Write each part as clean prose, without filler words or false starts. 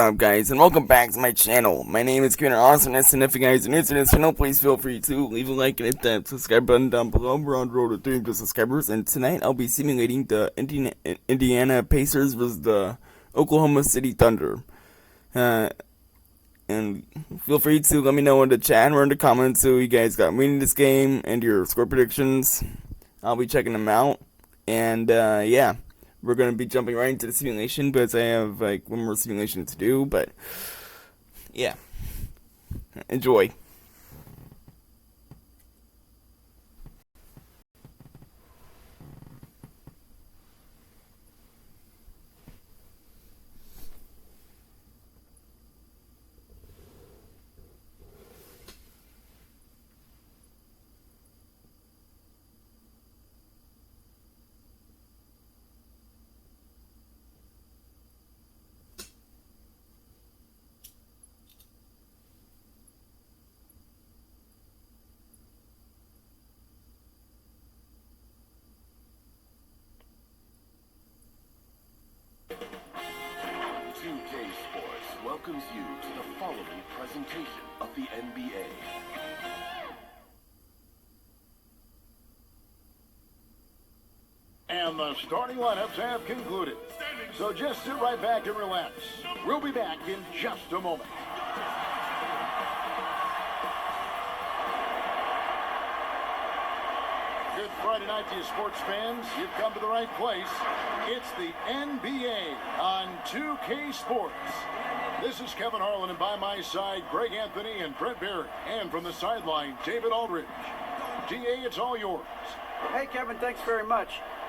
Up, guys, and welcome back to my channel. My name is Kevin Awesomeness, and if you guys are new to this channel, please feel free to leave a like and hit that subscribe button down below. We're on the road to 300 subscribers, and tonight I'll be simulating the Indiana Pacers versus the Oklahoma City Thunder. And feel free to let me know in the chat or in the comments who you guys got winning this game and your score predictions. I'll be checking them out, and yeah. We're going to be jumping right into the simulation because I have like one more simulation to do, but yeah, enjoy. Welcomes you to the following presentation of the NBA. And the starting lineups have concluded. So just sit right back and relax. We'll be back in just a moment. Good Friday night to you sports fans. You've come to the right place. It's the NBA on 2K Sports. This is Kevin Harlan, and by my side, Greg Anthony and Brett Barry. And from the sideline, David Aldridge. DA, it's all yours. Hey, Kevin, thanks very much.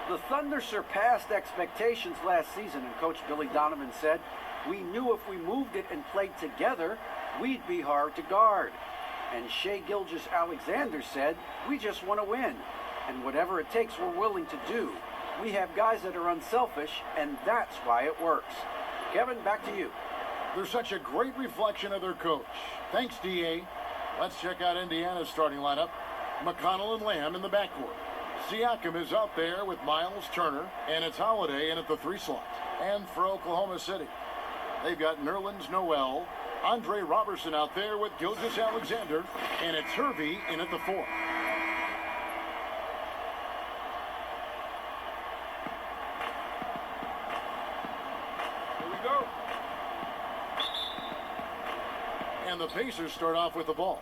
The Thunder surpassed expectations last season, and Coach Billy Donovan said, "We knew if we moved it and played together, we'd be hard to guard." And Shai Gilgeous-Alexander said, "We just want to win. And whatever it takes, we're willing to do. We have guys that are unselfish, and that's why it works." Kevin, back to you. They're such a great reflection of their coach. Thanks, DA. Let's check out Indiana's starting lineup. McConnell and Lamb in the backcourt. Siakam is out there with Miles Turner, and it's Holiday in at the 3 slot. And for Oklahoma City, they've got Nerlens Noel, Andre Robertson out there with Gilgeous-Alexander, and it's Hervey in at the 4. And the Pacers start off with the ball.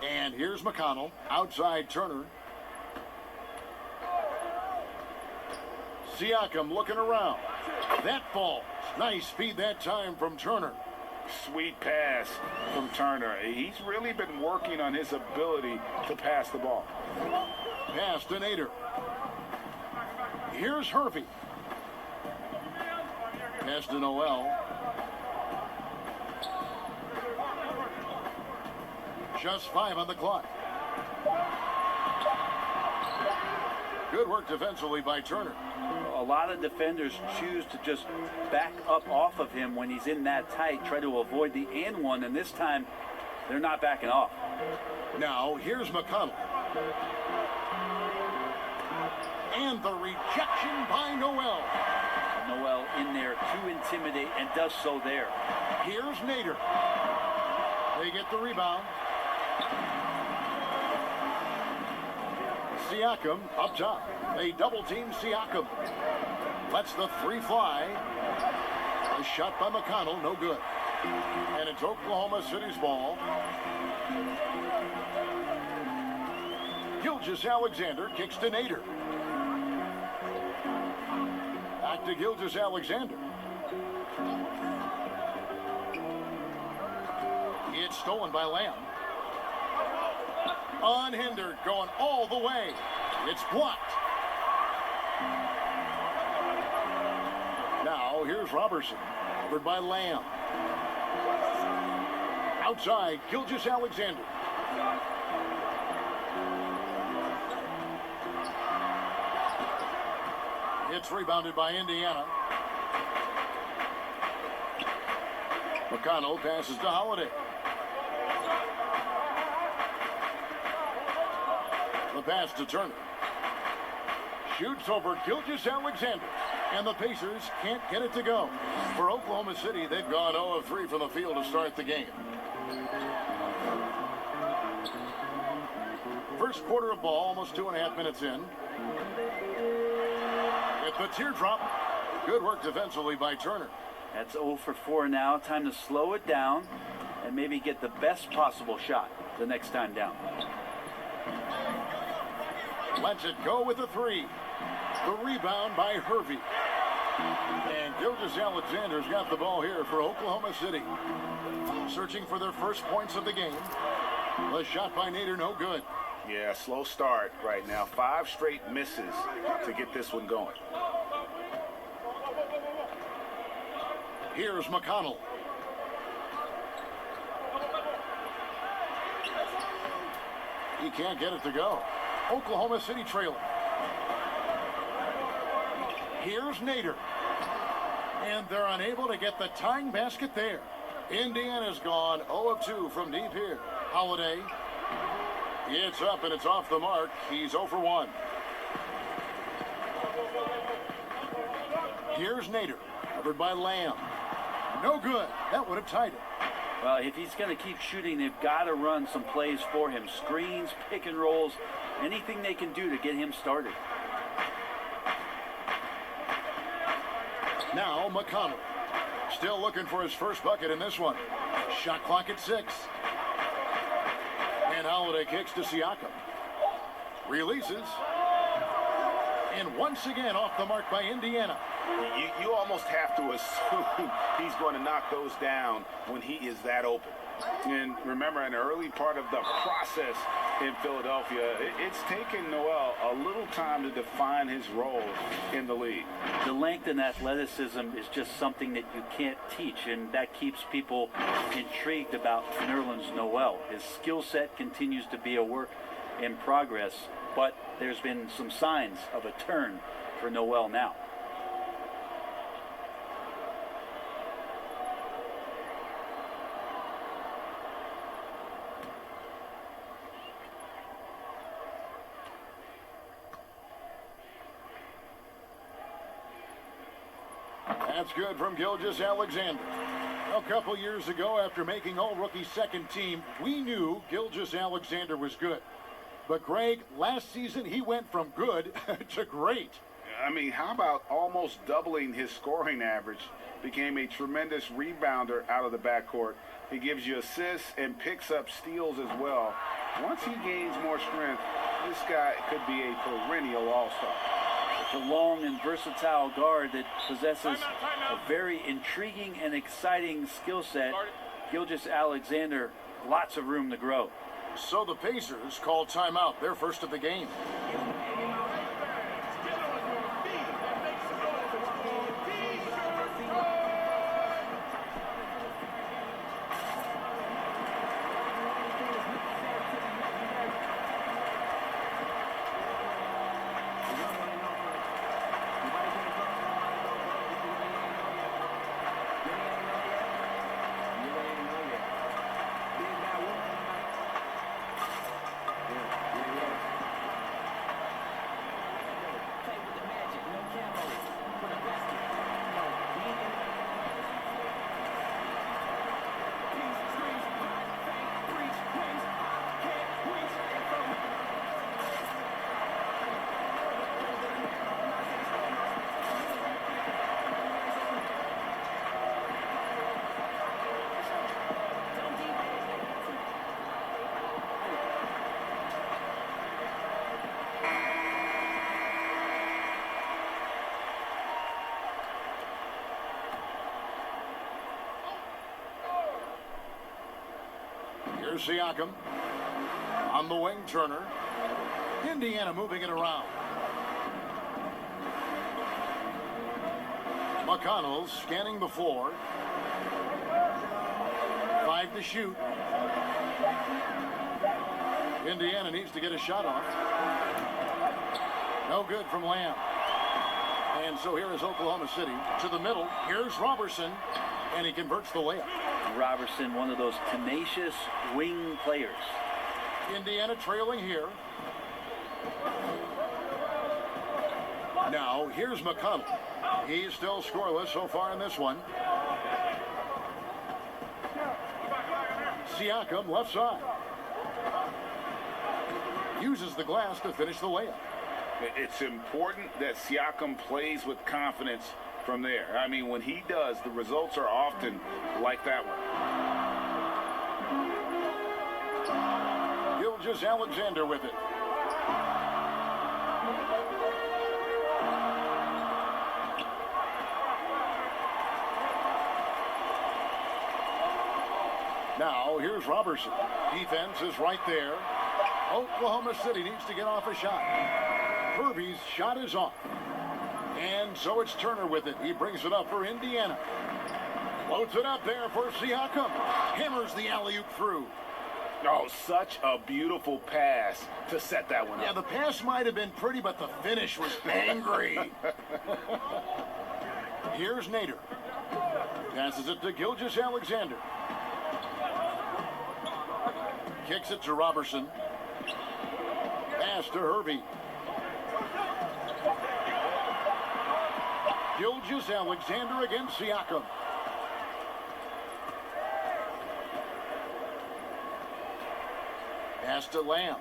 And here's McConnell, outside Turner. Siakam looking around. That falls. Nice feed that time from Turner. Sweet pass from Turner. He's really been working on his ability to pass the ball. Pass to Nader. Here's Hervey. Pass to Noel. Just 5 on the clock. Good work defensively by Turner. A lot of defenders choose to just back up off of him when he's in that tight, try to avoid the and one, and this time they're not backing off. Now, here's McConnell. And the rejection by Noel. Noel in there to intimidate, and does so there. Here's Nader. They get the rebound. Siakam up top. They double team Siakam. Lets the 3 fly. A shot by McConnell, no good. And it's Oklahoma City's ball. Gilgeous-Alexander kicks to Nader. Back to Gilgeous-Alexander. It's stolen by Lamb. Unhindered, going all the way. It's blocked. Now, here's Robertson. Covered by Lamb. Outside, Gilgeous-Alexander. It's rebounded by Indiana. McConnell passes to Holiday. The pass to Turner. Shoots over Gilgeous-Alexander. And the Pacers can't get it to go. For Oklahoma City, they've gone 0 of 3 from the field to start the game. First quarter of ball, almost 2.5 minutes in. With the teardrop. Good work defensively by Turner. That's 0 for 4 now. Time to slow it down and maybe get the best possible shot the next time down. Lets it go with the 3. The rebound by Hervey. And Gilgeous-Alexander's got the ball here for Oklahoma City. Searching for their first points of the game. The shot by Nader, no good. Yeah, slow start right now. 5 straight misses to get this one going. Here's McConnell. He can't get it to go. Oklahoma City trailing. Here's Nader. And they're unable to get the tying basket there. Indiana's gone 0 of 2 from deep here. Holiday. It's up and it's off the mark. He's 0 for 1. Here's Nader. Covered by Lamb. No good. That would have tied it. Well, if he's going to keep shooting, they've got to run some plays for him. Screens, pick and rolls, anything they can do to get him started. Now McConnell. Still looking for his first bucket in this one. Shot clock at 6. And Holiday kicks to Siakam. Releases. And once again off the mark by Indiana. You almost have to assume he's going to knock those down when he is that open. And remember, in the early part of the process in Philadelphia, it's taken Noel a little time to define his role in the league. The length and athleticism is just something that you can't teach, and that keeps people intrigued about Nerlens Noel. His skill set continues to be a work in progress, but there's been some signs of a turn for Noel now. That's good from Gilgeous-Alexander. A couple years ago, after making All-Rookie second team, we knew Gilgeous-Alexander was good. But, Greg, last season he went from good to great. I mean, how about almost doubling his scoring average? Became a tremendous rebounder out of the backcourt. He gives you assists and picks up steals as well. Once he gains more strength, this guy could be a perennial all-star. The long and versatile guard that possesses a very intriguing and exciting skill set. Gilgeous-Alexander, lots of room to grow. So the Pacers call timeout, their first of the game. Here's Siakam. On the wing, Turner. Indiana moving it around. McConnell scanning the floor. 5 to shoot. Indiana needs to get a shot off. No good from Lamb. And so here is Oklahoma City to the middle. Here's Robertson, and he converts the layup. Robertson, one of those tenacious wing players. Indiana trailing here. Now, here's McConnell. He's still scoreless so far in this one. Siakam, left side. Uses the glass to finish the layup. It's important that Siakam plays with confidence from there. I mean, when he does, the results are often like that one. Gilgeous-Alexander with it. Now, here's Robertson. Defense is right there. Oklahoma City needs to get off a shot. Kirby's shot is off. And so it's Turner with it. He brings it up for Indiana. Floats it up there for Siakam. Hammers the alley-oop through. Oh, such a beautiful pass to set that one up. Yeah, the pass might have been pretty, but the finish was angry. Here's Nader. Passes it to Gilgeous-Alexander. Kicks it to Robertson. Pass to Hervey. Gilgeous-Alexander against Siakam. Pass to Lamb.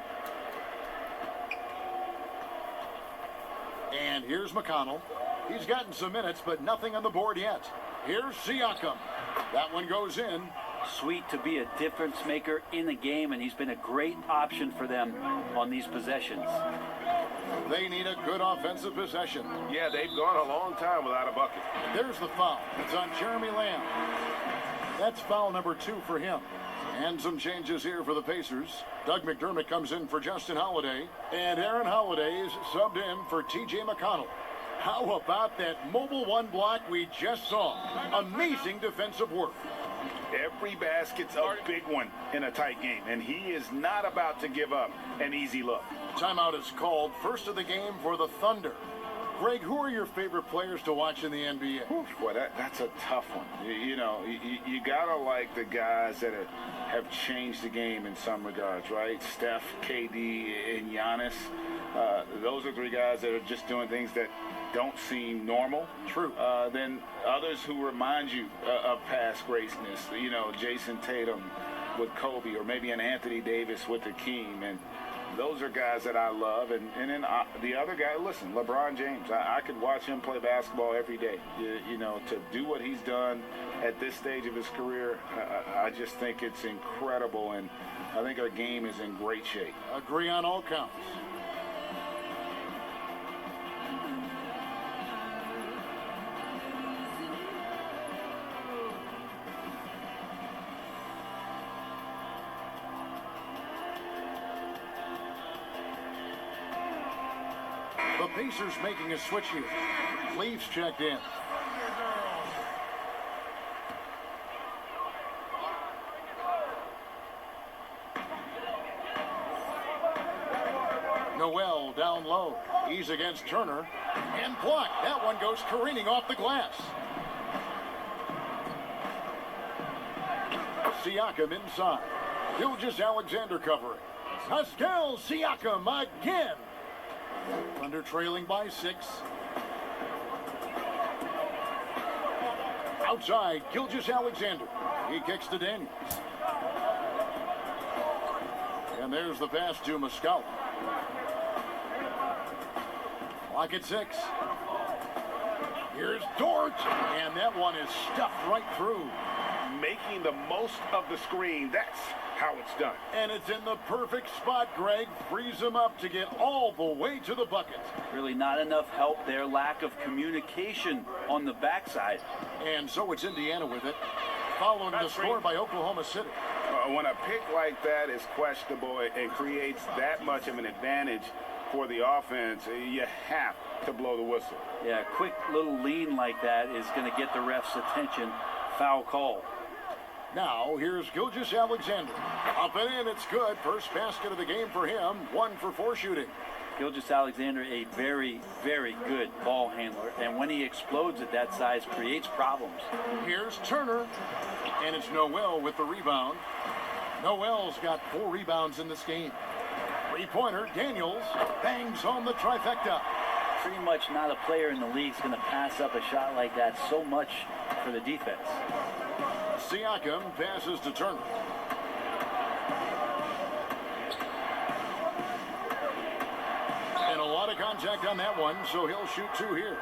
And here's McConnell. He's gotten some minutes, but nothing on the board yet. Here's Siakam. That one goes in. Sweet to be a difference maker in the game, and he's been a great option for them on these possessions. They need a good offensive possession. Yeah, they've gone a long time without a bucket. There's the foul. It's on Jeremy Lamb. That's foul number 2 for him. And some changes here for the Pacers. Doug McDermott comes in for Justin Holiday, and Aaron Holiday is subbed in for T.J. McConnell. How about that mobile one block we just saw? Amazing defensive work. Every basket's a big one in a tight game, and he is not about to give up an easy look. Timeout is called. First of the game for the Thunder. Greg, who are your favorite players to watch in the NBA? Boy, that's a tough one. You gotta like the guys that have changed the game in some regards, right? Steph, KD, and Giannis. Those are 3 guys that are just doing things that don't seem normal. True. Then others who remind you of past greatness. Jason Tatum with Kobe, or maybe an Anthony Davis with Hakeem, and those are guys that I love. And then the other guy, listen, LeBron James. I could watch him play basketball every day. To do what he's done at this stage of his career, I just think it's incredible, and I think our game is in great shape. Agree on all counts. The Pacers making a switch here. Cleaves checked in. Noel down low. He's against Turner. And blocked. That one goes careening off the glass. Siakam inside. Gilgeous-Alexander covering. Pascal Siakam again. Thunder trailing by 6. Outside, Gilgeous-Alexander. He kicks to Daniels. And there's the pass to Muscala. Clock at 6. Here's Dort. And that one is stuffed right through. Making the most of the screen. That's how it's done. And it's in the perfect spot, Greg. Frees him up to get all the way to the bucket. Really not enough help there. Lack of communication on the backside. And so it's Indiana with it. Following the score by Oklahoma City. When a pick like that is questionable and creates that much of an advantage for the offense, you have to blow the whistle. Yeah, a quick little lean like that is going to get the ref's attention. Foul call. Now, here's Gilgeous-Alexander. Up and in, it's good. First basket of the game for him. 1 for 4 shooting. Gilgeous-Alexander, a very, very good ball handler. And when he explodes at that size, creates problems. Here's Turner. And it's Noel with the rebound. Noel's got 4 rebounds in this game. Three-pointer, Daniels bangs home the trifecta. pretty much not a player in the league is going to pass up a shot like that so much for the defense. Siakam passes to Turner. And a lot of contact on that one, so he'll shoot 2 here.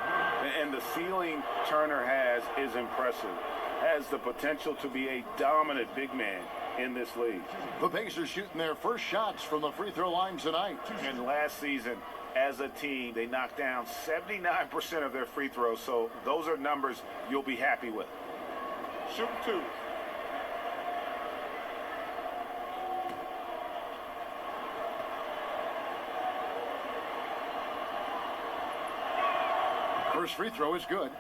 And the ceiling Turner has is impressive. Has the potential to be a dominant big man in this league. The Pacers shooting their first shots from the free throw line tonight. And last season, as a team, they knocked down 79% of their free throws, so those are numbers you'll be happy with. Shoot 2. First free throw is good.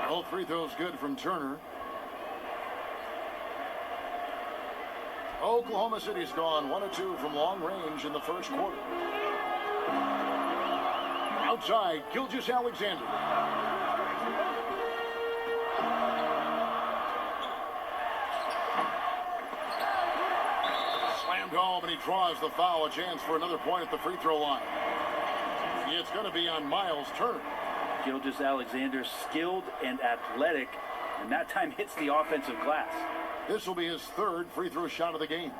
Both free throws good from Turner. Oklahoma City's gone 1 of 2 from long range in the first quarter. Outside, Gilgeous-Alexander. Slammed home, and he draws the foul. A chance for another point at the free throw line. It's going to be on Miles Turner. Gilgeous-Alexander, skilled and athletic, and that time hits the offensive glass. This will be his 3rd free throw shot of the game.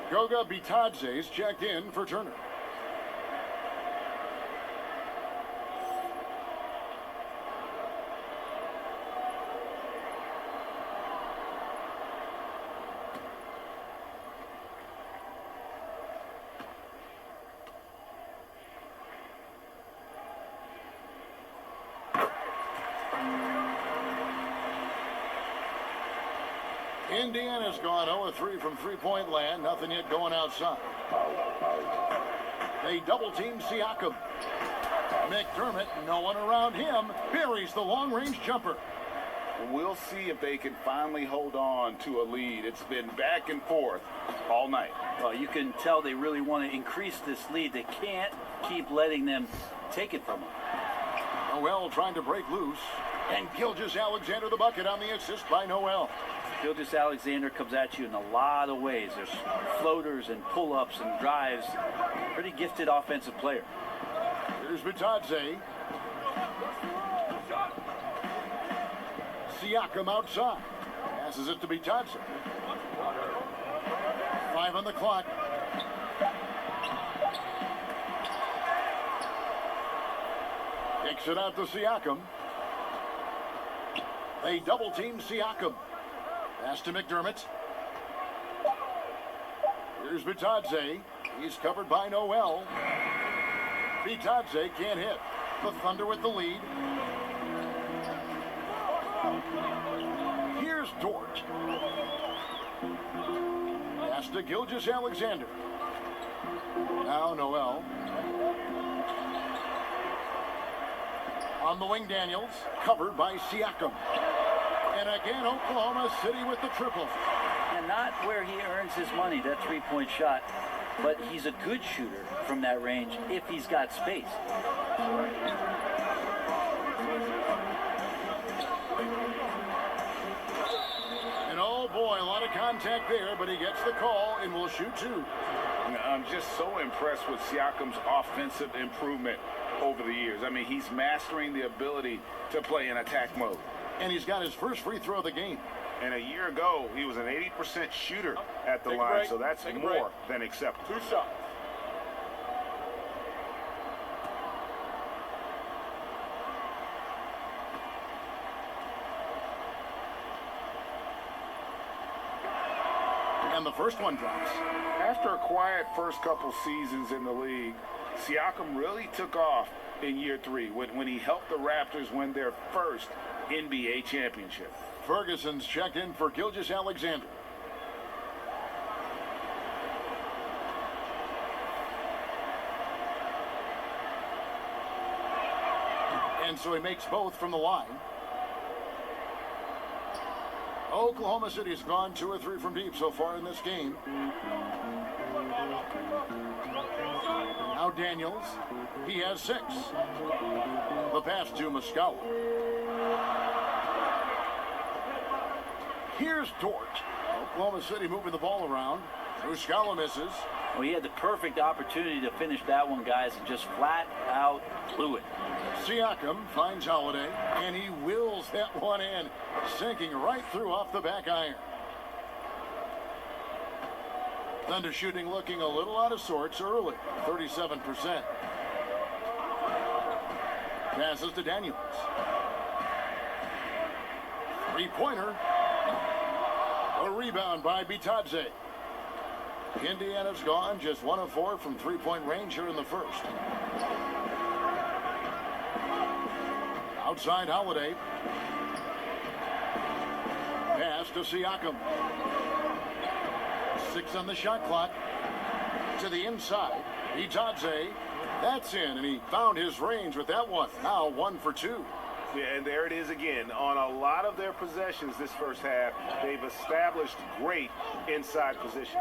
Goga Bitadze's checked in for Turner. Indiana's gone 0-3 from three-point land. Nothing yet going outside. They double-team Siakam. McDermott, no one around him, buries the long-range jumper. We'll see if they can finally hold on to a lead. It's been back and forth all night. Well, you can tell they really want to increase this lead. They can't keep letting them take it from them. Noel trying to break loose. And Gilgeous-Alexander the bucket on the assist by Noel. Gilgeous-Alexander comes at you in a lot of ways. There's floaters and pull-ups and drives. Pretty gifted offensive player. Here's Bitadze. Siakam outside. Passes it to Bitadze. 5 on the clock. Kicks it out to Siakam. They double-team Siakam. Pass to McDermott. Here's Bitadze. He's covered by Noel. Bitadze can't hit. The Thunder with the lead. Here's Dort. Pass to Gilgeous-Alexander. Now Noel. On the wing, Daniels. Covered by Siakam. And again, Oklahoma City with the triple. And not where he earns his money, that three-point shot. But he's a good shooter from that range if he's got space. And oh boy, a lot of contact there, but he gets the call and will shoot 2. I'm just so impressed with Siakam's offensive improvement over the years. I mean, he's mastering the ability to play in attack mode. And he's got his first free throw of the game. And a year ago, he was an 80% shooter at the line, so that's more than acceptable. 2 shots. And the first one drops. After a quiet first couple seasons in the league, Siakam really took off in year 3 when he helped the Raptors win their first NBA championship. Ferguson's checked in for Gilgeous-Alexander. And so he makes both from the line. Oklahoma City's gone 2 or 3 from deep so far in this game. Now Daniels. He has 6. The pass to Muscala. Here's Dort. Oklahoma City moving the ball around. Muscala misses. Well, he had the perfect opportunity to finish that one, guys, and just flat out blew it. Siakam finds Holiday, and he wills that one in, sinking right through off the back iron. Thunder shooting looking a little out of sorts early, 37%. Passes to Daniels. Three-pointer. A rebound by Bitadze. Indiana's gone just 1 of 4 from three-point range here in the first. Outside Holiday. Pass to Siakam. 6 on the shot clock. To the inside. Bitadze. That's in, and he found his range with that one. Now 1 for 2. Yeah, and there it is again. On a lot of their possessions this first half, they've established great inside position.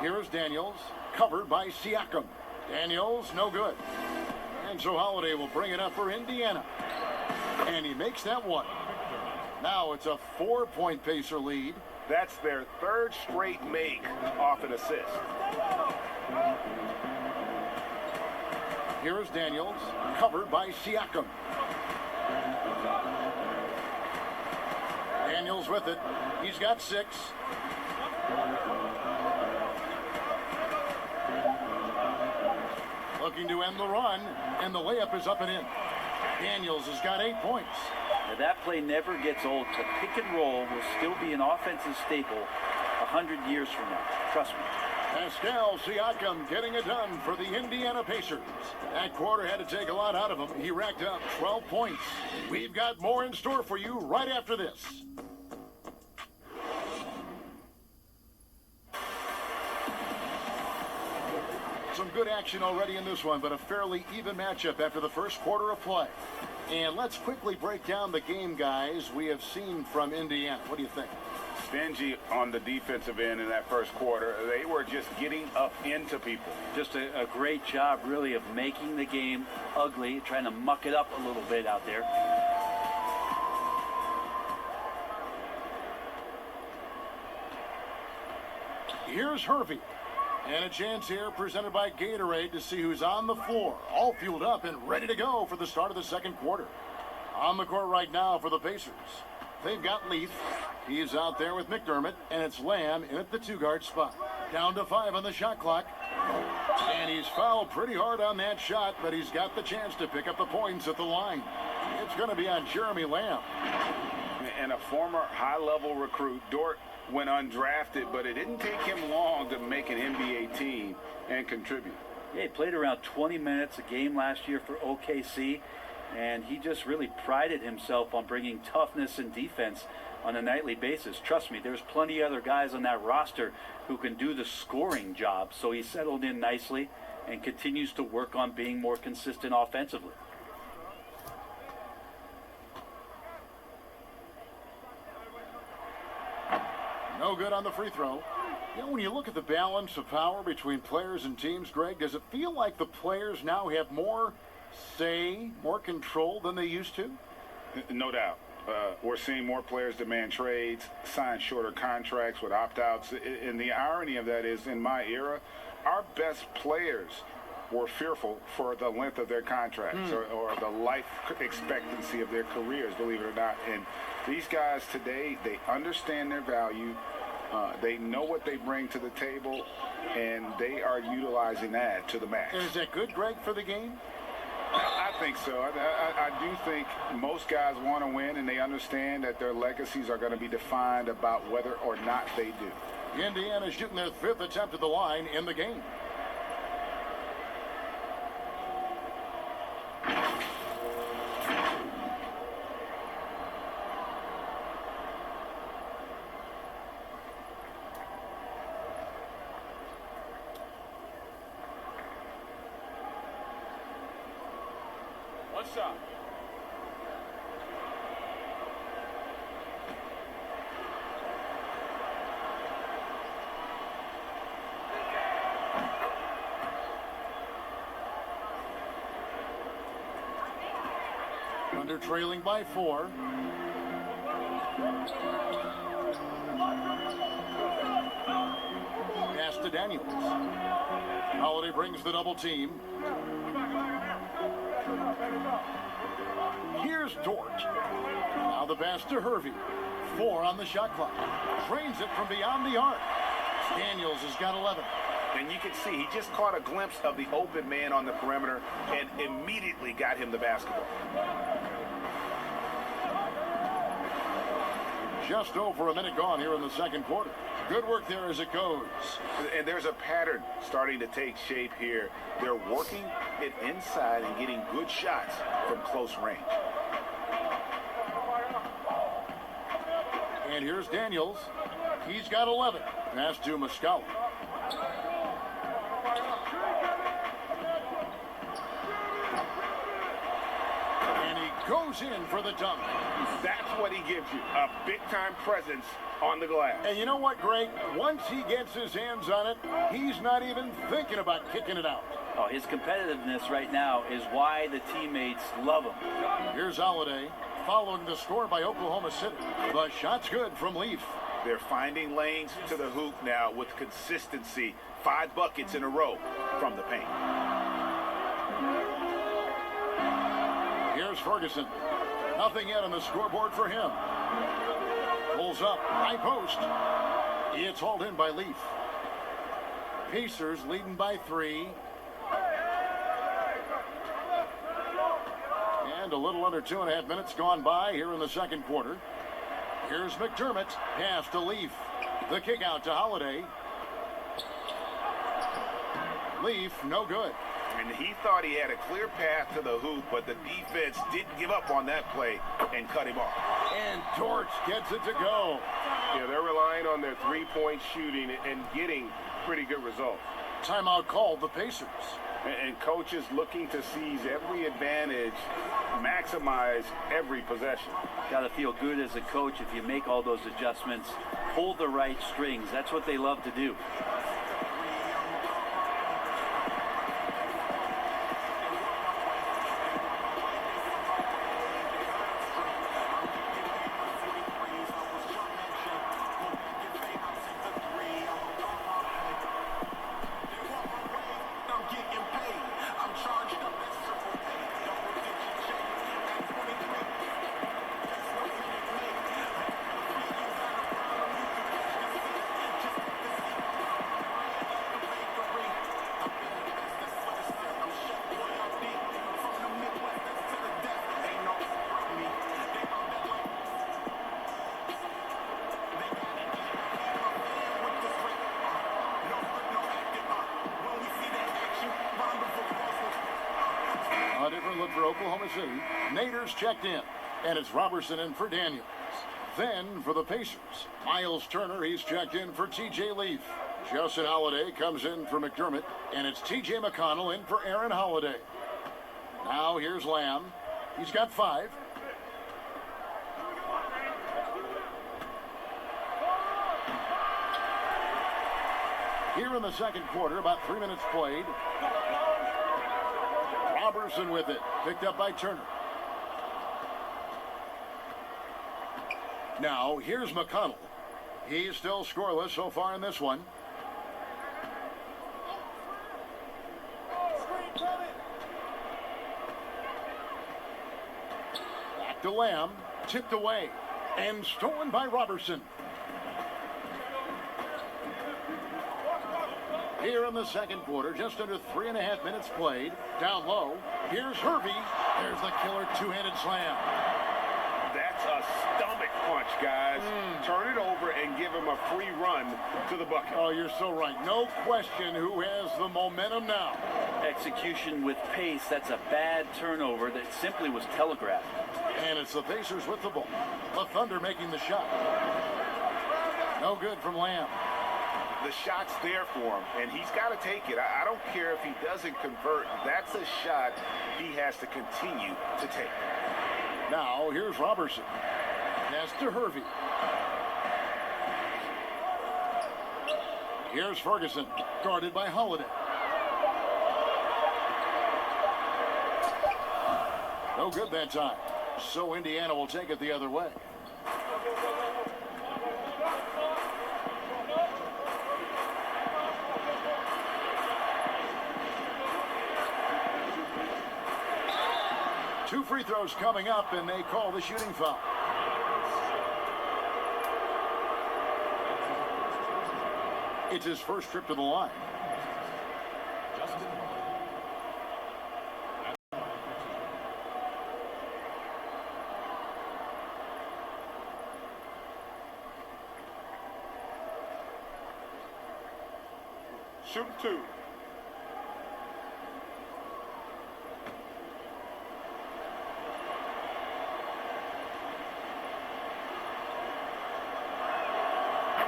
Here's Daniels, covered by Siakam. Daniels, no good. And so Holiday will bring it up for Indiana. And he makes that one. Now it's a 4-point Pacer lead. That's their 3rd straight make off an assist. Here's Daniels, covered by Siakam. Daniels with it. He's got 6. Looking to end the run, and the layup is up and in. Daniels has got 8 points. Now, that play never gets old. The pick and roll will still be an offensive staple 100 years from now. Trust me. Pascal Siakam getting it done for the Indiana Pacers. That quarter had to take a lot out of him. He racked up 12 points. We've got more in store for you right after this. Some good action already in this one, but a fairly even matchup after the first quarter of play. And let's quickly break down the game, guys, we have seen from Indiana. What do you think? Stingy on the defensive end in that first quarter. They were just getting up into people. Just a great job, really, of making the game ugly, trying to muck it up a little bit out there. Here's Hervey. And a chance here presented by Gatorade to see who's on the floor. All fueled up and ready to go for the start of the second quarter. On the court right now for the Pacers. They've got Leaf. He's out there with McDermott. And it's Lamb in at the 2-guard spot. Down to 5 on the shot clock. And he's fouled pretty hard on that shot, but he's got the chance to pick up the points at the line. It's going to be on Jeremy Lamb. And a former high-level recruit, Dort, went undrafted, but it didn't take him long to make an NBA team and contribute. Yeah, he played around 20 minutes a game last year for OKC, and he just really prided himself on bringing toughness and defense on a nightly basis. Trust me, there's plenty of other guys on that roster who can do the scoring job, so he settled in nicely and continues to work on being more consistent offensively. No good on the free throw. You know, when you look at the balance of power between players and teams, Greg, does it feel like the players now have more say, more control than they used to? No doubt. We're seeing more players demand trades, sign shorter contracts with opt-outs. And the irony of that is, in my era, our best players were fearful for the length of their contracts or the life expectancy of their careers, believe it or not. And these guys today, they understand their value. They know what they bring to the table, and they are utilizing that to the max. Is that good, Greg, for the game? I think so. I do think most guys want to win, and they understand that their legacies are going to be defined about whether or not they do. Indiana shooting their 5th attempt at the line in the game. Thunder trailing by 4. Pass to Daniels. Holiday brings the double team. Here's Dort. Now the pass to Hervey. 4 on the shot clock. Drains it from beyond the arc. Daniels has got 11. And you can see he just caught a glimpse of the open man on the perimeter and immediately got him the basketball. Just over a minute gone here in the second quarter. Good work there as it goes. And there's a pattern starting to take shape here. They're working it inside and getting good shots from close range. And here's Daniels. He's got 11. Pass to Muscala. And he goes in for the dunk. That's what he gives you, a big-time presence on the glass. And you know what, Greg? Once he gets his hands on it, he's not even thinking about kicking it out. Oh, his competitiveness right now is why the teammates love him. Here's Holiday, following the score by Oklahoma City. The shot's good from Leaf. They're finding lanes to the hoop now with consistency. 5 buckets in a row from the paint. Here's Ferguson. Nothing yet on the scoreboard for him. Pulls up, high post. It's hauled in by Leaf. Pacers leading by 3. And a little under 2.5 minutes gone by here in the second quarter. Here's McDermott, pass to Leaf. The kick out to Holiday. Leaf, no good. And he thought he had a clear path to the hoop, but the defense didn't give up on that play and cut him off. And Torch gets it to go. Yeah, they're relying on their three-point shooting and getting pretty good results. Timeout called the Pacers. And coaches looking to seize every advantage, maximize every possession. Got to feel good as a coach if you make all those adjustments. Pull the right strings. That's what they love to do. A different look for Oklahoma City. Nader's checked in, and it's Robertson in for Daniels. Then for the Pacers, Miles Turner, he's checked in for T.J. Leaf. Justin Holiday comes in for McDermott, and it's T.J. McConnell in for Aaron Holiday. Now here's Lamb. He's got 5. Here in the second quarter, about 3 minutes played. Robertson with it, picked up by Turner. Now, here's McConnell. He's still scoreless so far in this one. Back to Lamb, tipped away, and stolen by Robertson. Here in the second quarter, just under 3.5 minutes played. Down low, here's Hervey. There's the killer two-handed slam. That's a stomach punch, guys. Turn it over and give him a free run to the bucket. Oh, you're so right. No question who has the momentum now. Execution with pace, that's a bad turnover that simply was telegraphed. And it's the Pacers with the ball. The Thunder making the shot. No good from Lamb. The shot's there for him, and he's got to take it. I don't care if he doesn't convert. That's a shot he has to continue to take. Now, here's Robertson. Pass to Hervey. Here's Ferguson, guarded by Holiday. No good that time. So Indiana will take it the other way. Two free throws coming up, and they call the shooting foul. It's his first trip to the line. Shoot two.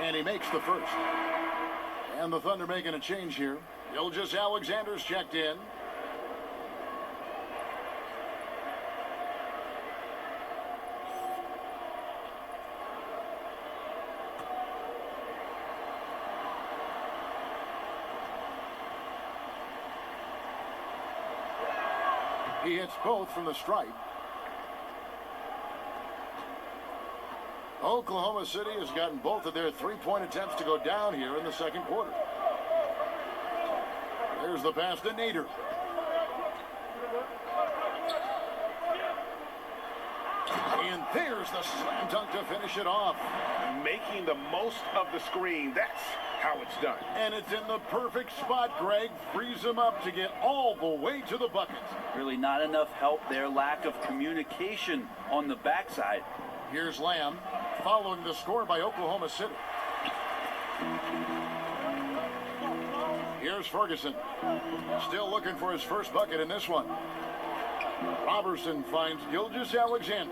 And he makes the first. And the Thunder making a change here. Gilgeous Alexander's checked in. He hits both from the stripe. Oklahoma City has gotten both of their three-point attempts to go down here in the second quarter. There's the pass to Nader. And there's the slam dunk to finish it off. Making the most of the screen. That's how it's done. And it's in the perfect spot, Greg. Frees him up to get all the way to the bucket. Really not enough help there. Lack of communication on the backside. Here's Lamb, following the score by Oklahoma City. Here's Ferguson, still looking for his first bucket in this one. Robertson finds Gilgeous Alexander.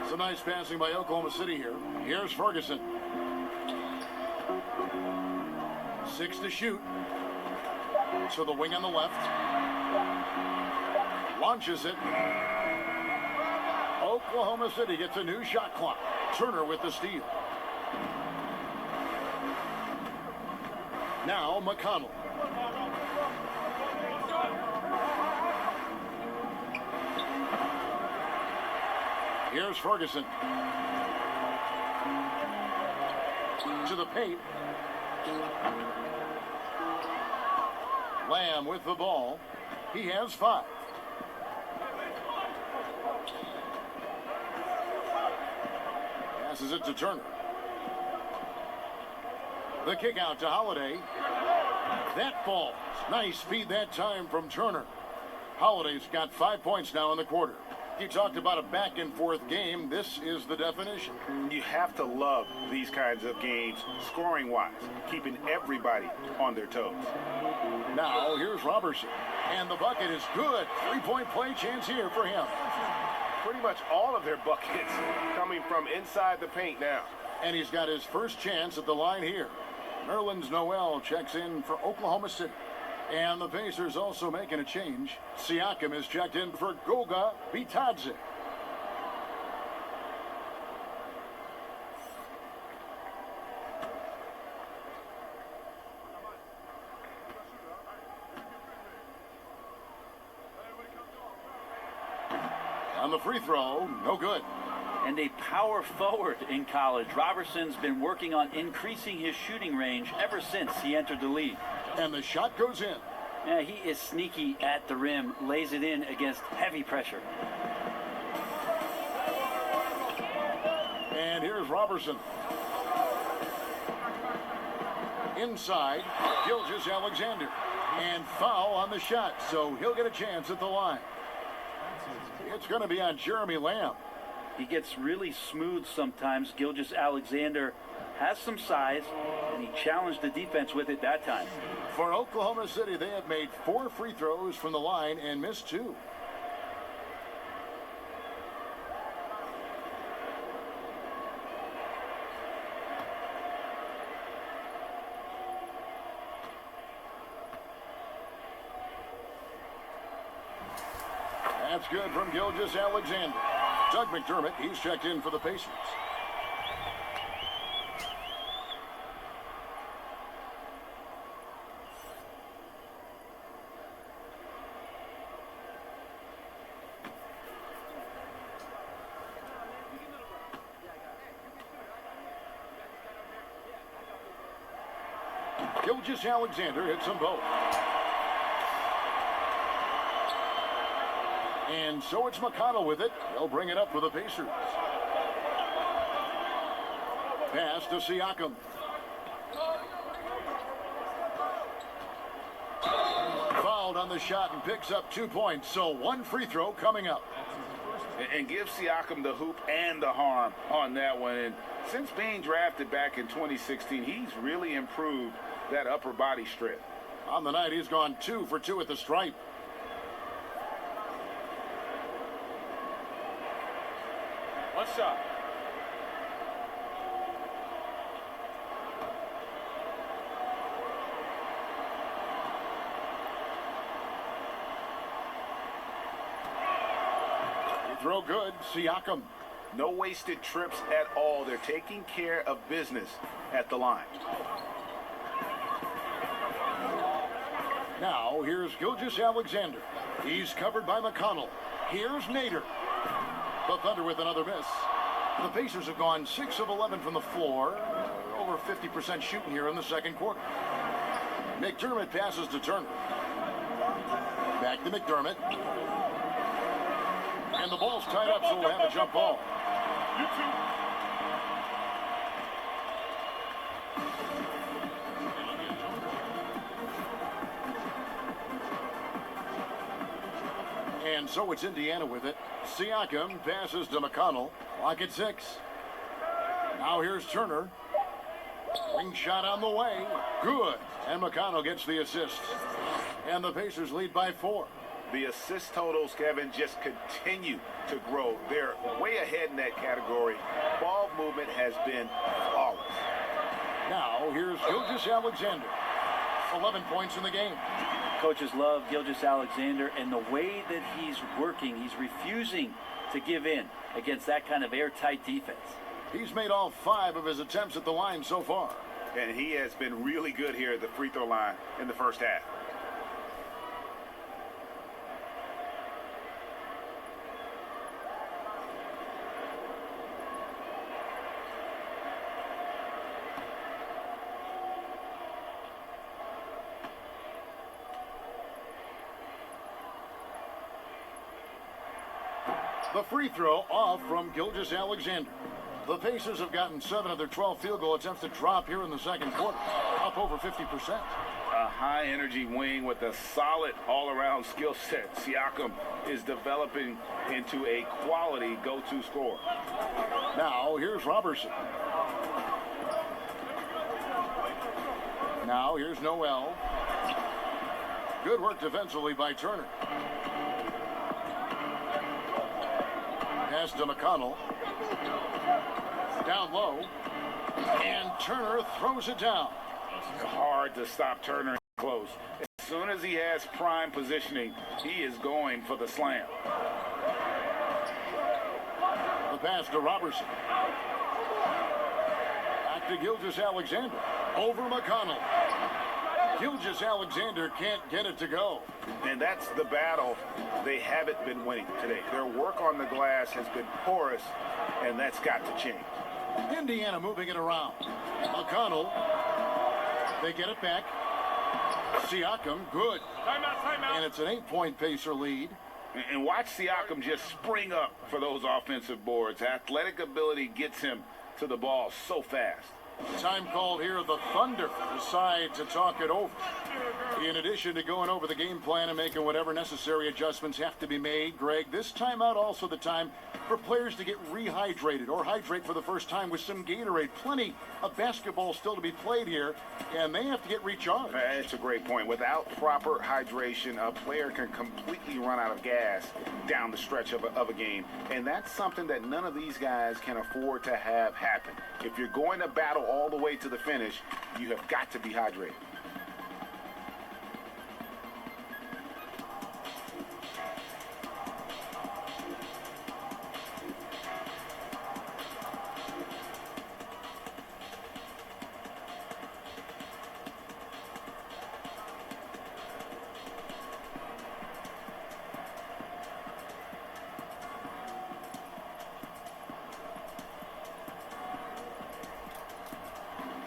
Some nice passing by Oklahoma City here. Here's Ferguson. 6 to shoot. So the wing on the left. Launches it. Oklahoma City gets a new shot clock. Turner with the steal. Now McConnell. Here's Ferguson. To the paint. Lamb with the ball. He has 5. Passes it to Turner. The kick out to Holiday. That falls. Nice speed that time from Turner. Holiday's got 5 points now in the quarter. You talked about a back and forth game. This is the definition. You have to love these kinds of games, scoring-wise, keeping everybody on their toes. Now, here's Robertson. And the bucket is good. 3-point play chance here for him. Pretty much all of their buckets coming from inside the paint now. And he's got his first chance at the line here. Nerlens Noel checks in for Oklahoma City. And the Pacers also making a change. Siakam is checked in for Goga Bitadze. On the free throw, no good. And a power forward in college. Robertson's been working on increasing his shooting range ever since he entered the league. And the shot goes in. Yeah, he is sneaky at the rim, lays it in against heavy pressure. And here's Robertson. Inside, Gilgeous Alexander. And foul on the shot, so he'll get a chance at the line. It's going to be on Jeremy Lamb. He gets really smooth sometimes. Gilgeous Alexander has some size, and he challenged the defense with it that time. For Oklahoma City, they have made 4 free throws from the line and missed 2. That's good from Gilgeous Alexander. Doug McDermott, he's checked in for the Pacers. Gilgeous Alexander hits them both. And so it's McConnell with it. They'll bring it up for the Pacers. Pass to Siakam. Fouled on the shot and picks up 2 points. So 1 free throw coming up. And give Siakam the hoop and the harm on that one. And since being drafted back in 2016, he's really improved that upper body strip. On the night, he's gone 2 for 2 at the stripe. One shot. Throw good. Siakam. No wasted trips at all. They're taking care of business at the line. Now, here's Gilgeous Alexander. He's covered by McConnell. Here's Nader. The Thunder with another miss. The Pacers have gone 6 of 11 from the floor. Over 50% shooting here in the second quarter. McDermott passes to Turner. Back to McDermott. And the ball's tied up, so we'll have a jump ball. And so it's Indiana with it. Siakam passes to McConnell. Clock at 6. Now here's Turner. Ring shot on the way. Good. And McConnell gets the assist. And the Pacers lead by 4. The assist totals, Kevin, just continue to grow. They're way ahead in that category. Ball movement has been flawless. Now here's Gilgeous Alexander. 11 points in the game. Coaches love Gilgeous Alexander, and the way that he's working, he's refusing to give in against that kind of airtight defense. He's made all 5 of his attempts at the line so far. And he has been really good here at the free throw line in the first half. The free throw off from Gilgeous Alexander. The Pacers have gotten 7 of their 12 field goal attempts to drop here in the second quarter, up over 50%. A high-energy wing with a solid all-around skill set. Siakam is developing into a quality go-to scorer. Now here's Robertson. Now here's Noel. Good work defensively by Turner. Pass to McConnell. Down low. And Turner throws it down. Hard to stop Turner close. As soon as he has prime positioning, he is going for the slam. The pass to Robertson. Back to Gilgeous Alexander. Over McConnell. Gilgeous Alexander can't get it to go. And that's the battle they haven't been winning today. Their work on the glass has been porous, and that's got to change. Indiana moving it around. McConnell. They get it back. Siakam, good. Timeout. And it's an 8-point Pacer lead. And watch Siakam just spring up for those offensive boards. Athletic ability gets him to the ball so fast. Time called here. The Thunder decide to talk it over. In addition to going over the game plan and making whatever necessary adjustments have to be made, Greg, this timeout also the time for players to get rehydrated or hydrate for the first time with some Gatorade. Plenty of basketball still to be played here, and they have to get recharged. That's a great point. Without proper hydration, a player can completely run out of gas down the stretch of a game. And that's something that none of these guys can afford to have happen. If you're going to battle all the way to the finish, you have got to be hydrated.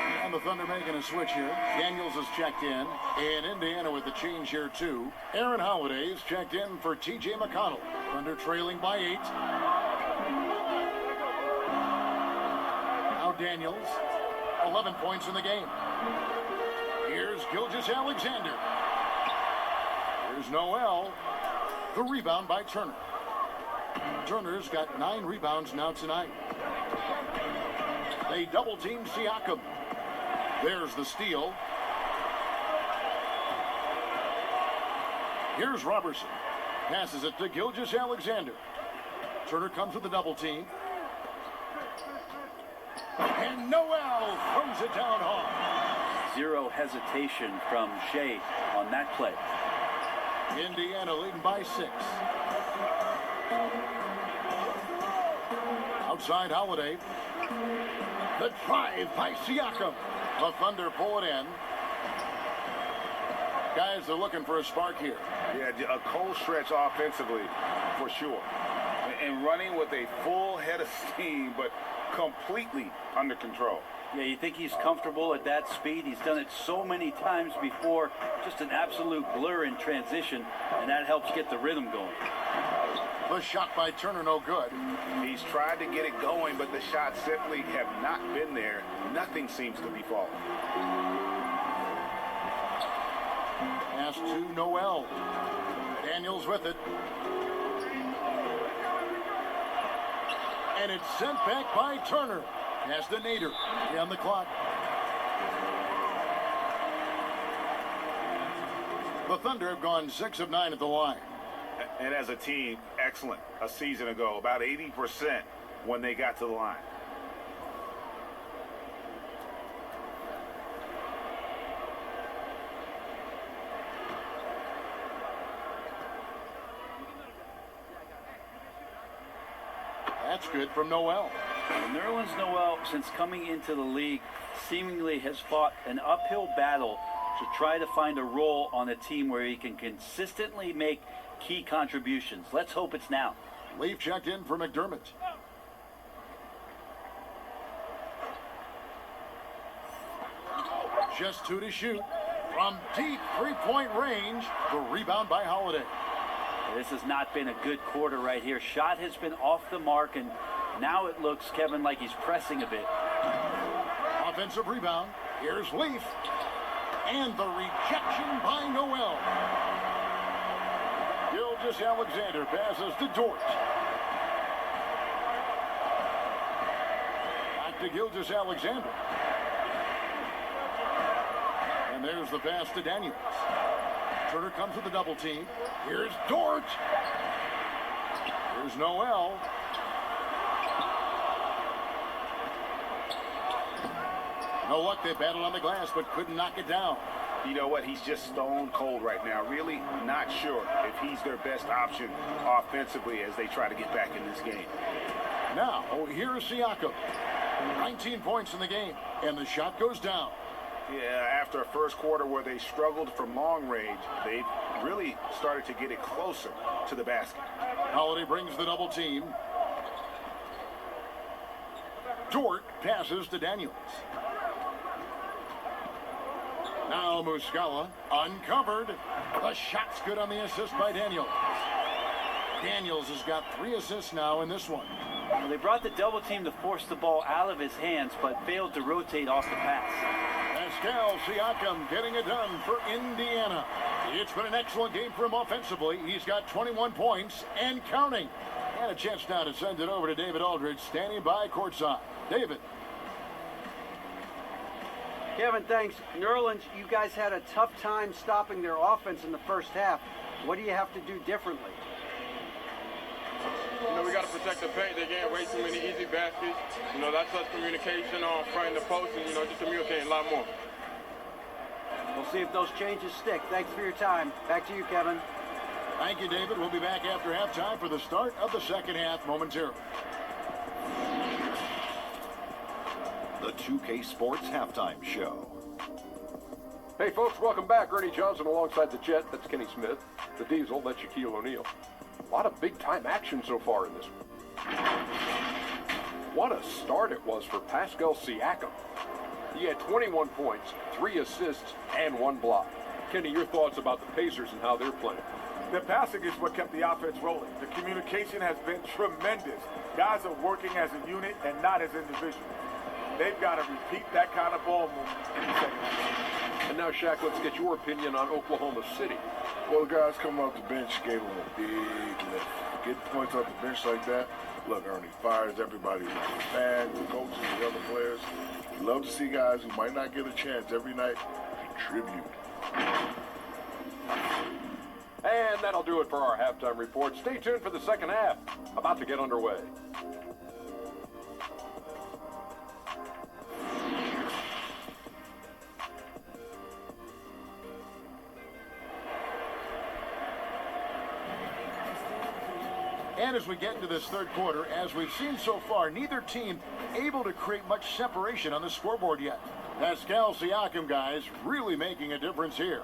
And the Thunder making a switch here. Daniels is checked in. And Indiana with the change here, too. Aaron Holiday is checked in for T.J. McConnell. Thunder trailing by 8. Now Daniels, 11 points in the game. Here's Gilgeous-Alexander. Here's Noel. The rebound by Turner. Turner's got 9 rebounds now tonight. They double-team Siakam. There's the steal. Here's Robertson. Passes it to Gilgeous-Alexander. Turner comes with the double-team. And Noel throws it down hard. Zero hesitation from Shea on that play. Indiana leading by 6. Outside Holiday. The drive by Siakam. The Thunder pull it in. Guys are looking for a spark here. Yeah, a cold stretch offensively, for sure. And running with a full head of steam, but completely under control. Yeah, you think he's comfortable at that speed? He's done it so many times before. Just an absolute blur in transition, and that helps get the rhythm going. The shot by Turner, no good. He's tried to get it going, but the shots simply have not been there. Nothing seems to be falling. Pass to Noel. Daniels with it. And it's sent back by Turner. Pass to Nader. On the clock. The Thunder have gone 6 of 9 at the line. And as a team, excellent. A season ago, about 80% when they got to the line. That's good from Noel. Nerlens Noel, since coming into the league, seemingly has fought an uphill battle to try to find a role on a team where he can consistently make key contributions. Let's hope it's now. Leaf checked in for McDermott. Just 2 to shoot. From deep three-point range, the rebound by Holiday. This has not been a good quarter right here. Shot has been off the mark, and now it looks, Kevin, like he's pressing a bit. Offensive rebound. Here's Leaf. And the rejection by Noel. Gilgeous-Alexander passes to Dort. Back to Gilgeous-Alexander. And there's the pass to Daniels. Turner comes with the double team. Here's Dort. Here's Noel. No luck, they battled on the glass, but couldn't knock it down. You know what? He's just stone cold right now. Really not sure if he's their best option offensively as they try to get back in this game. Now, here's Siakam. 19 points in the game, and the shot goes down. Yeah, after a first quarter where they struggled from long range, they really started to get it closer to the basket. Holiday brings the double team. Dort passes to Daniels. Now Muscala uncovered. The shot's good on the assist by Daniels. Daniels has got 3 assists now in this one. Well, they brought the double team to force the ball out of his hands, but failed to rotate off the pass. Pascal Siakam getting it done for Indiana. It's been an excellent game for him offensively. He's got 21 points and counting. And a chance now to send it over to David Aldridge, standing by courtside. David. Kevin, thanks. Nerlens, you guys had a tough time stopping their offense in the first half. What do you have to do differently? You know, we got to protect the paint. They're getting way too many easy baskets. You know, that's us communication on front of the post and, you know, just communicating a lot more. We'll see if those changes stick. Thanks for your time. Back to you, Kevin. Thank you, David. We'll be back after halftime for the start of the second half momentarily. The 2K Sports Halftime Show. Hey folks, welcome back. Ernie Johnson alongside the Jet. That's Kenny Smith. The Diesel, that's Shaquille O'Neal. A lot of big-time action so far in this one. What a start it was for Pascal Siakam. He had 21 points, 3 assists, and 1 block. Kenny, your thoughts about the Pacers and how they're playing? The passing is what kept the offense rolling. The communication has been tremendous. Guys are working as a unit and not as individuals. They've got to repeat that kind of ball movement in the second half. And now, Shaq, let's get your opinion on Oklahoma City. Well, the guys coming off the bench gave them a big lift. Getting points off the bench like that, look, Ernie, fires everybody. The fans, the coaches, the other players. We love to see guys who might not get a chance every night contribute. And that'll do it for our halftime report. Stay tuned for the second half, about to get underway. And as we get into this third quarter, as we've seen so far, neither team able to create much separation on the scoreboard yet. Pascal Siakam, guys, really making a difference here.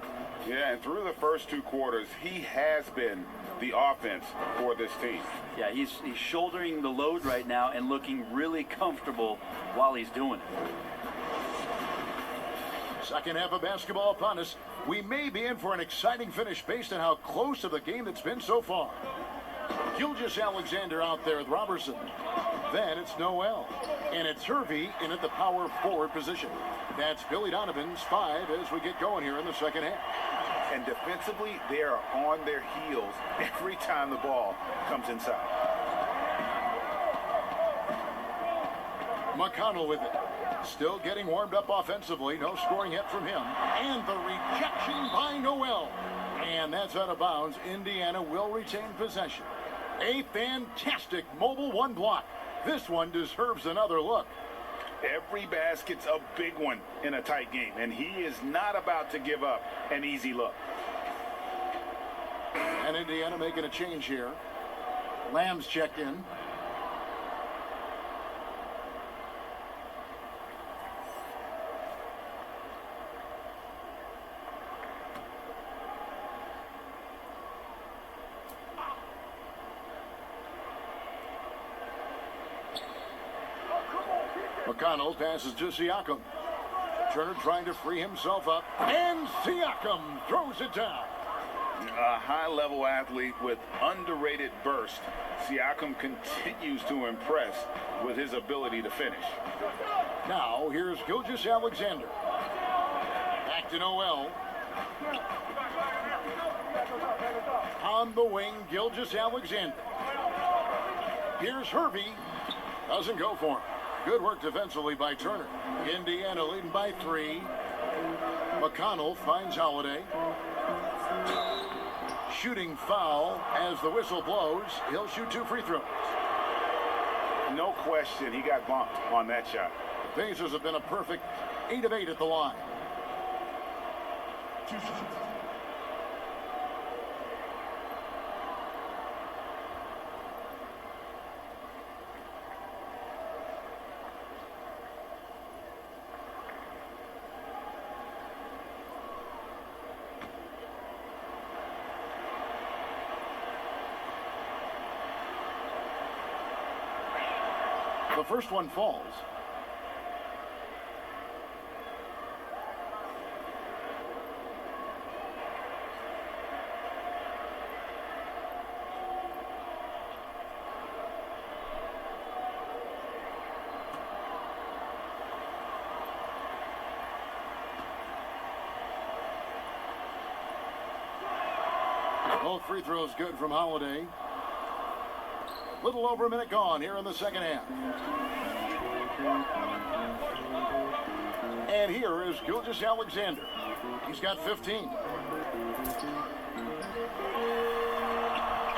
Yeah, and through the first 2 quarters, he has been the offense for this team. Yeah, he's shouldering the load right now and looking really comfortable while he's doing it. Second half of basketball upon us. We may be in for an exciting finish based on how close to the game it's been so far. Gilgeous-Alexander out there with Robertson. Then it's Noel. And it's Hervey in at the power forward position. That's Billy Donovan's 5 as we get going here in the second half. And defensively, they are on their heels every time the ball comes inside. McConnell with it. Still getting warmed up offensively. No scoring yet from him. And the rejection by Noel. And that's out of bounds. Indiana will retain possession. A fantastic mobile 1 block. This one deserves another look. Every basket's a big one in a tight game, and he is not about to give up an easy look. And Indiana making a change here. Lamb's checked in. McConnell passes to Siakam. Turner trying to free himself up. And Siakam throws it down. A high-level athlete with underrated burst. Siakam continues to impress with his ability to finish. Now, here's Gilgeous-Alexander. Back to Noel. On the wing, Gilgeous-Alexander. Here's Hervey. Doesn't go for him. Good work defensively by Turner. Indiana leading by 3. McConnell finds Holiday. Shooting foul as the whistle blows. He'll shoot 2 free throws. No question, he got bumped on that shot. The Pacers have been a perfect 8 of 8 at the line. The first one falls. Both free throws good from Holiday. Little over a minute gone here in the second half. And here is Gilgeous-Alexander. He's got 15.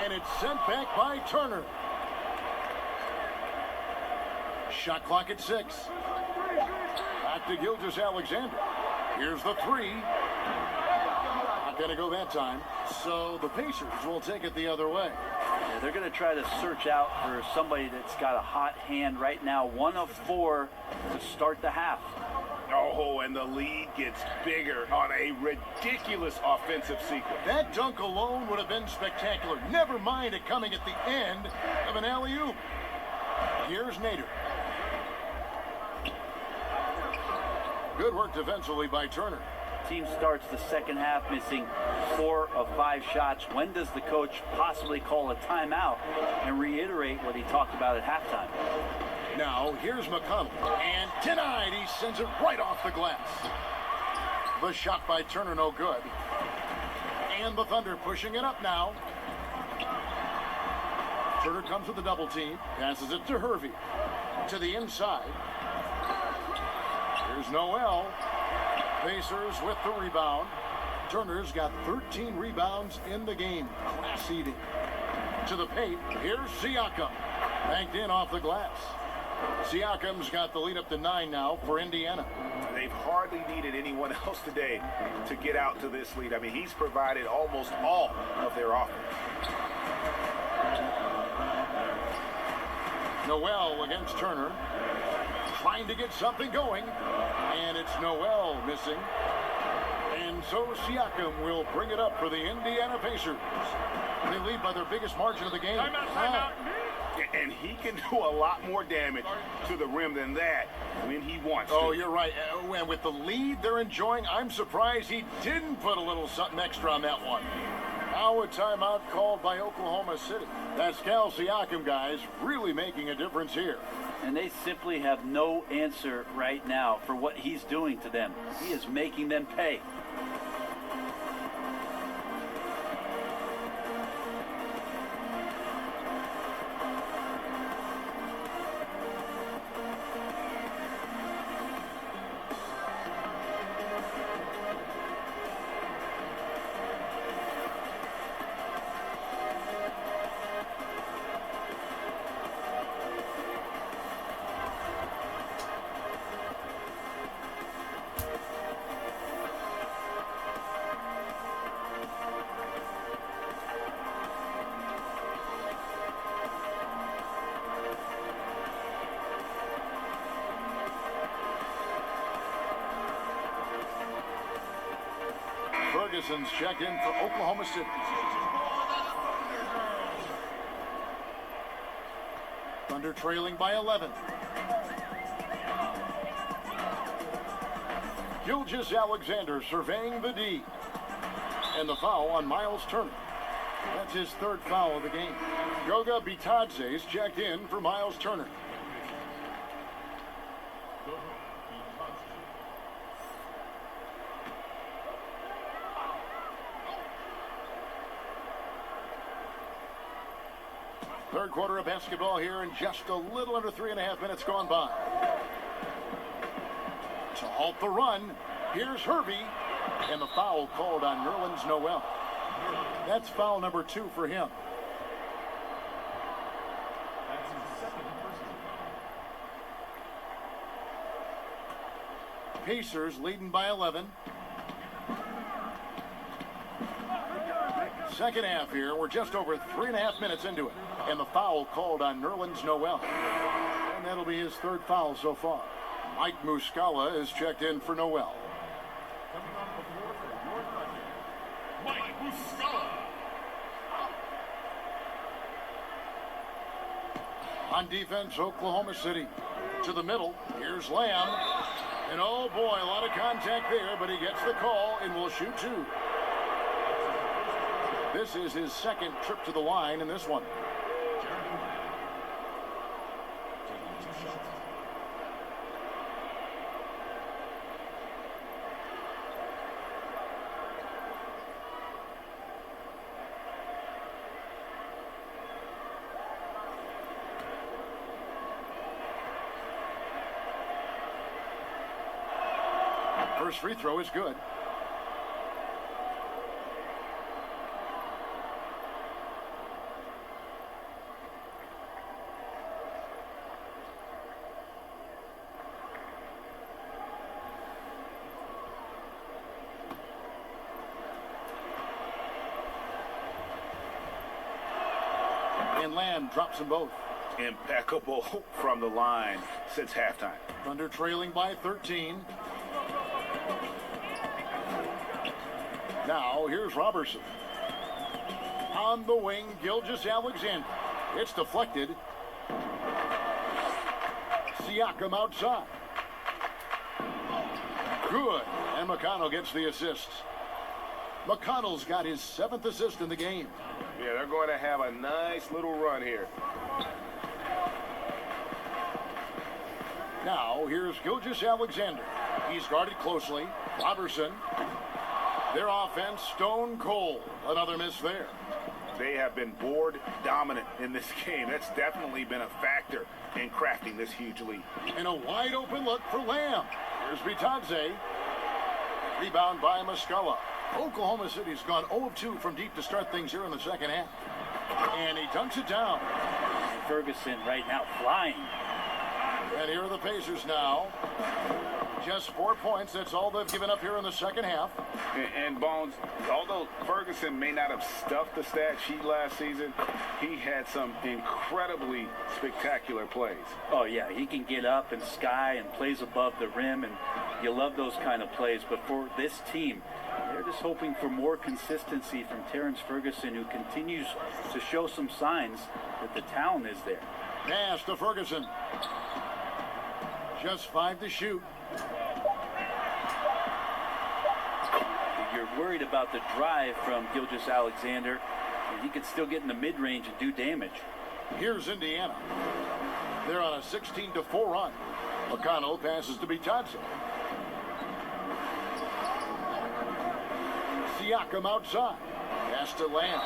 And it's sent back by Turner. Shot clock at 6. Back to Gilgeous-Alexander. Here's the 3. Not going to go that time. So the Pacers will take it the other way. Yeah, they're going to try to search out for somebody that's got a hot hand right now. 1 of 4 to start the half. Oh, and the lead gets bigger on a ridiculous offensive sequence. That dunk alone would have been spectacular. Never mind it coming at the end of an alley-oop. Here's Nader. Good work defensively by Turner. Team starts the second half missing 4 of 5 shots. When does the coach possibly call a timeout and reiterate what he talked about at halftime? Now, here's McConnell. And denied. He sends it right off the glass. The shot by Turner, no good. And the Thunder pushing it up now. Turner comes with a double team. Passes it to Hervey. To the inside. Here's Noel. Pacers with the rebound. Turner's got 13 rebounds in the game. Class eating. To the paint. Here's Siakam. Banked in off the glass. Siakam's got the lead up to 9 now for Indiana. They've hardly needed anyone else today to get out to this lead. I mean, he's provided almost all of their offense. Noel against Turner. Trying to get something going. And it's Noel missing. And so Siakam will bring it up for the Indiana Pacers. They lead by their biggest margin of the game. Timeout. And he can do a lot more damage to the rim than that when he wants to. Oh, you're right. And with the lead they're enjoying, I'm surprised he didn't put a little something extra on that one. Now a timeout called by Oklahoma City. That's Cal Siakam, guys, really making a difference here. And they simply have no answer right now for what he's doing to them. He is making them pay. Ferguson's checked in for Oklahoma City. Thunder trailing by 11. Gilgeous-Alexander surveying the D. And the foul on Miles Turner. That's his 3rd foul of the game. Goga Bitadze's checked in for Miles Turner. Third quarter of basketball here, and just a little under 3.5 minutes gone by. To halt the run, here's Hervey, and the foul called on Nerlens Noel. That's foul number 2 for him. Pacers leading by 11. Second half here. We're just over 3.5 minutes into it. And the foul called on Nerlens Noel. And that'll be his 3rd foul so far. Mike Muscala is checked in for Noel. Mike Muscala. On defense, Oklahoma City. To the middle. Here's Lamb. And oh boy, a lot of contact there, but he gets the call and will shoot 2. This is his 2nd trip to the line in this one. First free throw is good. And Lamb drops them both. Impeccable from the line since halftime. Thunder trailing by 13. Now, here's Robertson. On the wing, Gilgeous-Alexander. It's deflected. Siakam outside. Good. And McConnell gets the assist. McConnell's got his 7th assist in the game. Yeah, they're going to have a nice little run here. Now, here's Gilgeous-Alexander. He's guarded closely. Robertson. Their offense, stone cold. Another miss there. They have been board dominant in this game. That's definitely been a factor in crafting this huge lead. And a wide open look for Lamb. Here's Bitadze. Rebound by Muscala. Oklahoma City's gone 0 of 2 from deep to start things here in the second half. And he dunks it down. And Ferguson right now flying. And here are the Pacers now. Just 4 points. That's all they've given up here in the second half. And Bones, although Ferguson may not have stuffed the stat sheet last season, he had some incredibly spectacular plays. Oh, yeah, he can get up and sky and plays above the rim, and you love those kind of plays. But for this team, they're just hoping for more consistency from Terrence Ferguson, who continues to show some signs that the talent is there. Pass to Ferguson. Just 5 to shoot. You're worried about the drive from Gilgeous-Alexander. He could still get in the mid-range and do damage. Here's Indiana. They're on a 16-4 run. McConnell passes to Bitadze. Siakam outside. Pass to Lamb.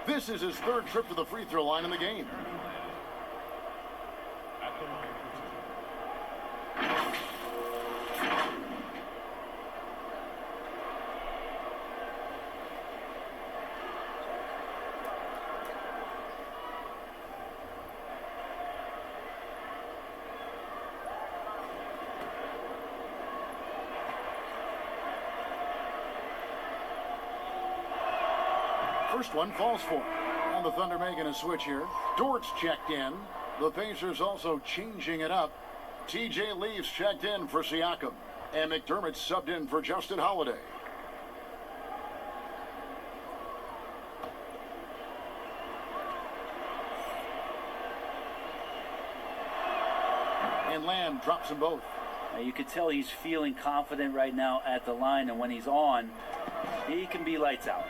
This is his 3rd trip to the free throw line in the game. First one falls for him. And the Thunder making a switch here. Dort's checked in. The Pacers also changing it up. TJ Leafs checked in for Siakam. And McDermott subbed in for Justin Holiday. And Lamb drops them both. Now you can tell he's feeling confident right now at the line, and when he's on, he can be lights out.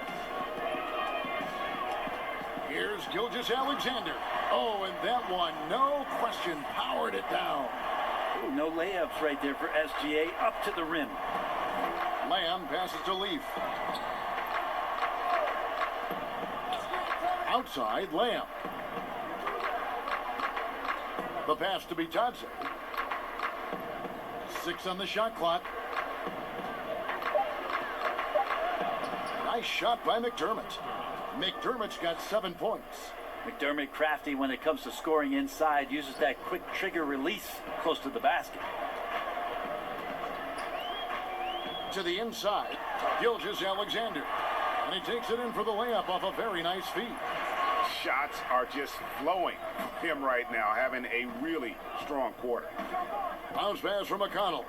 Here's Gilgeous-Alexander. Oh, and that one, no question, powered it down. Ooh, no layups right there for SGA, up to the rim. Lamb passes to Leaf. Outside, Lamb. The pass to Bitadze. 6 on the shot clock. Nice shot by McDermott. McDermott's got 7 points. McDermott crafty when it comes to scoring inside, uses that quick trigger release close to the basket. To the inside, Gilgeous-Alexander. And he takes it in for the layup off a very nice feed. Shots are just flowing from him right now, having a really strong quarter. Bounce pass from McConnell.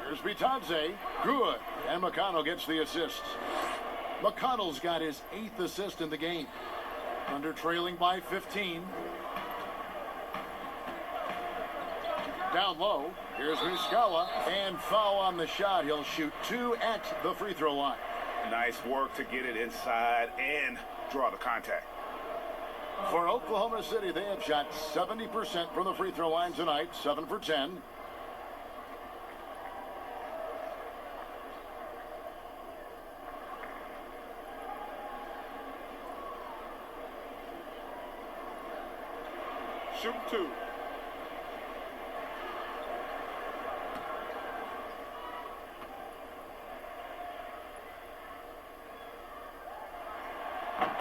Here's Bitadze. Good. And McConnell gets the assist. McConnell's got his 8th assist in the game. Thunder trailing by 15. Down low. Here's Muscala. And foul on the shot. He'll shoot 2 at the free throw line. Nice work to get it inside and draw the contact. For Oklahoma City, they have shot 70% from the free throw line tonight. 7 for 10. Shoot 2.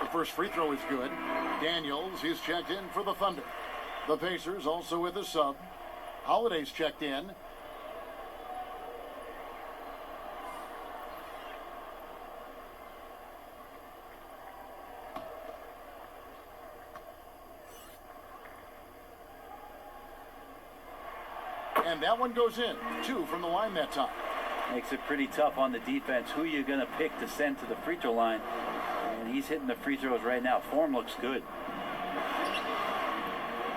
The first free throw is good. Daniels, he's checked in for the Thunder. The Pacers also with a sub. Holiday's checked in. And that one goes in. 2 from the line that time. Makes it pretty tough on the defense. Who you're going to pick to send to the free throw line. And he's hitting the free throws right now. Form looks good.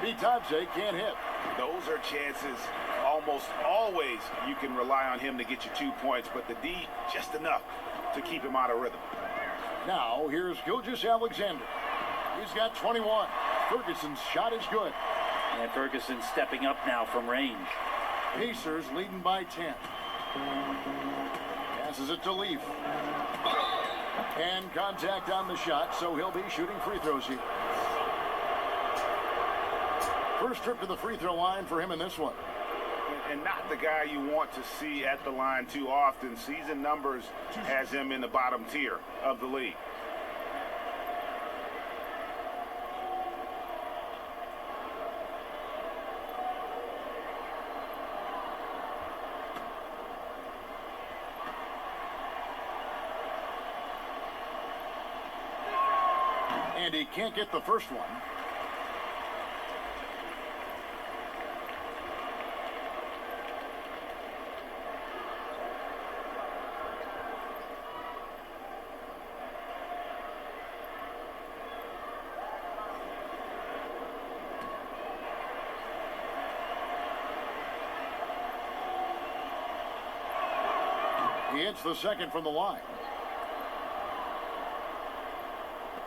Bitadze can't hit. Those are chances almost always you can rely on him to get you 2 points, but the D, just enough to keep him out of rhythm. Now, here's Gilgeous-Alexander. He's got 21. Ferguson's shot is good. And Ferguson stepping up now from range. Pacers leading by 10. Passes it to Leaf. And contact on the shot, so he'll be shooting free throws here. First trip to the free throw line for him in this one. And not the guy you want to see at the line too often. Season numbers has him in the bottom tier of the league. And he can't get the first one. He hits the second from the line.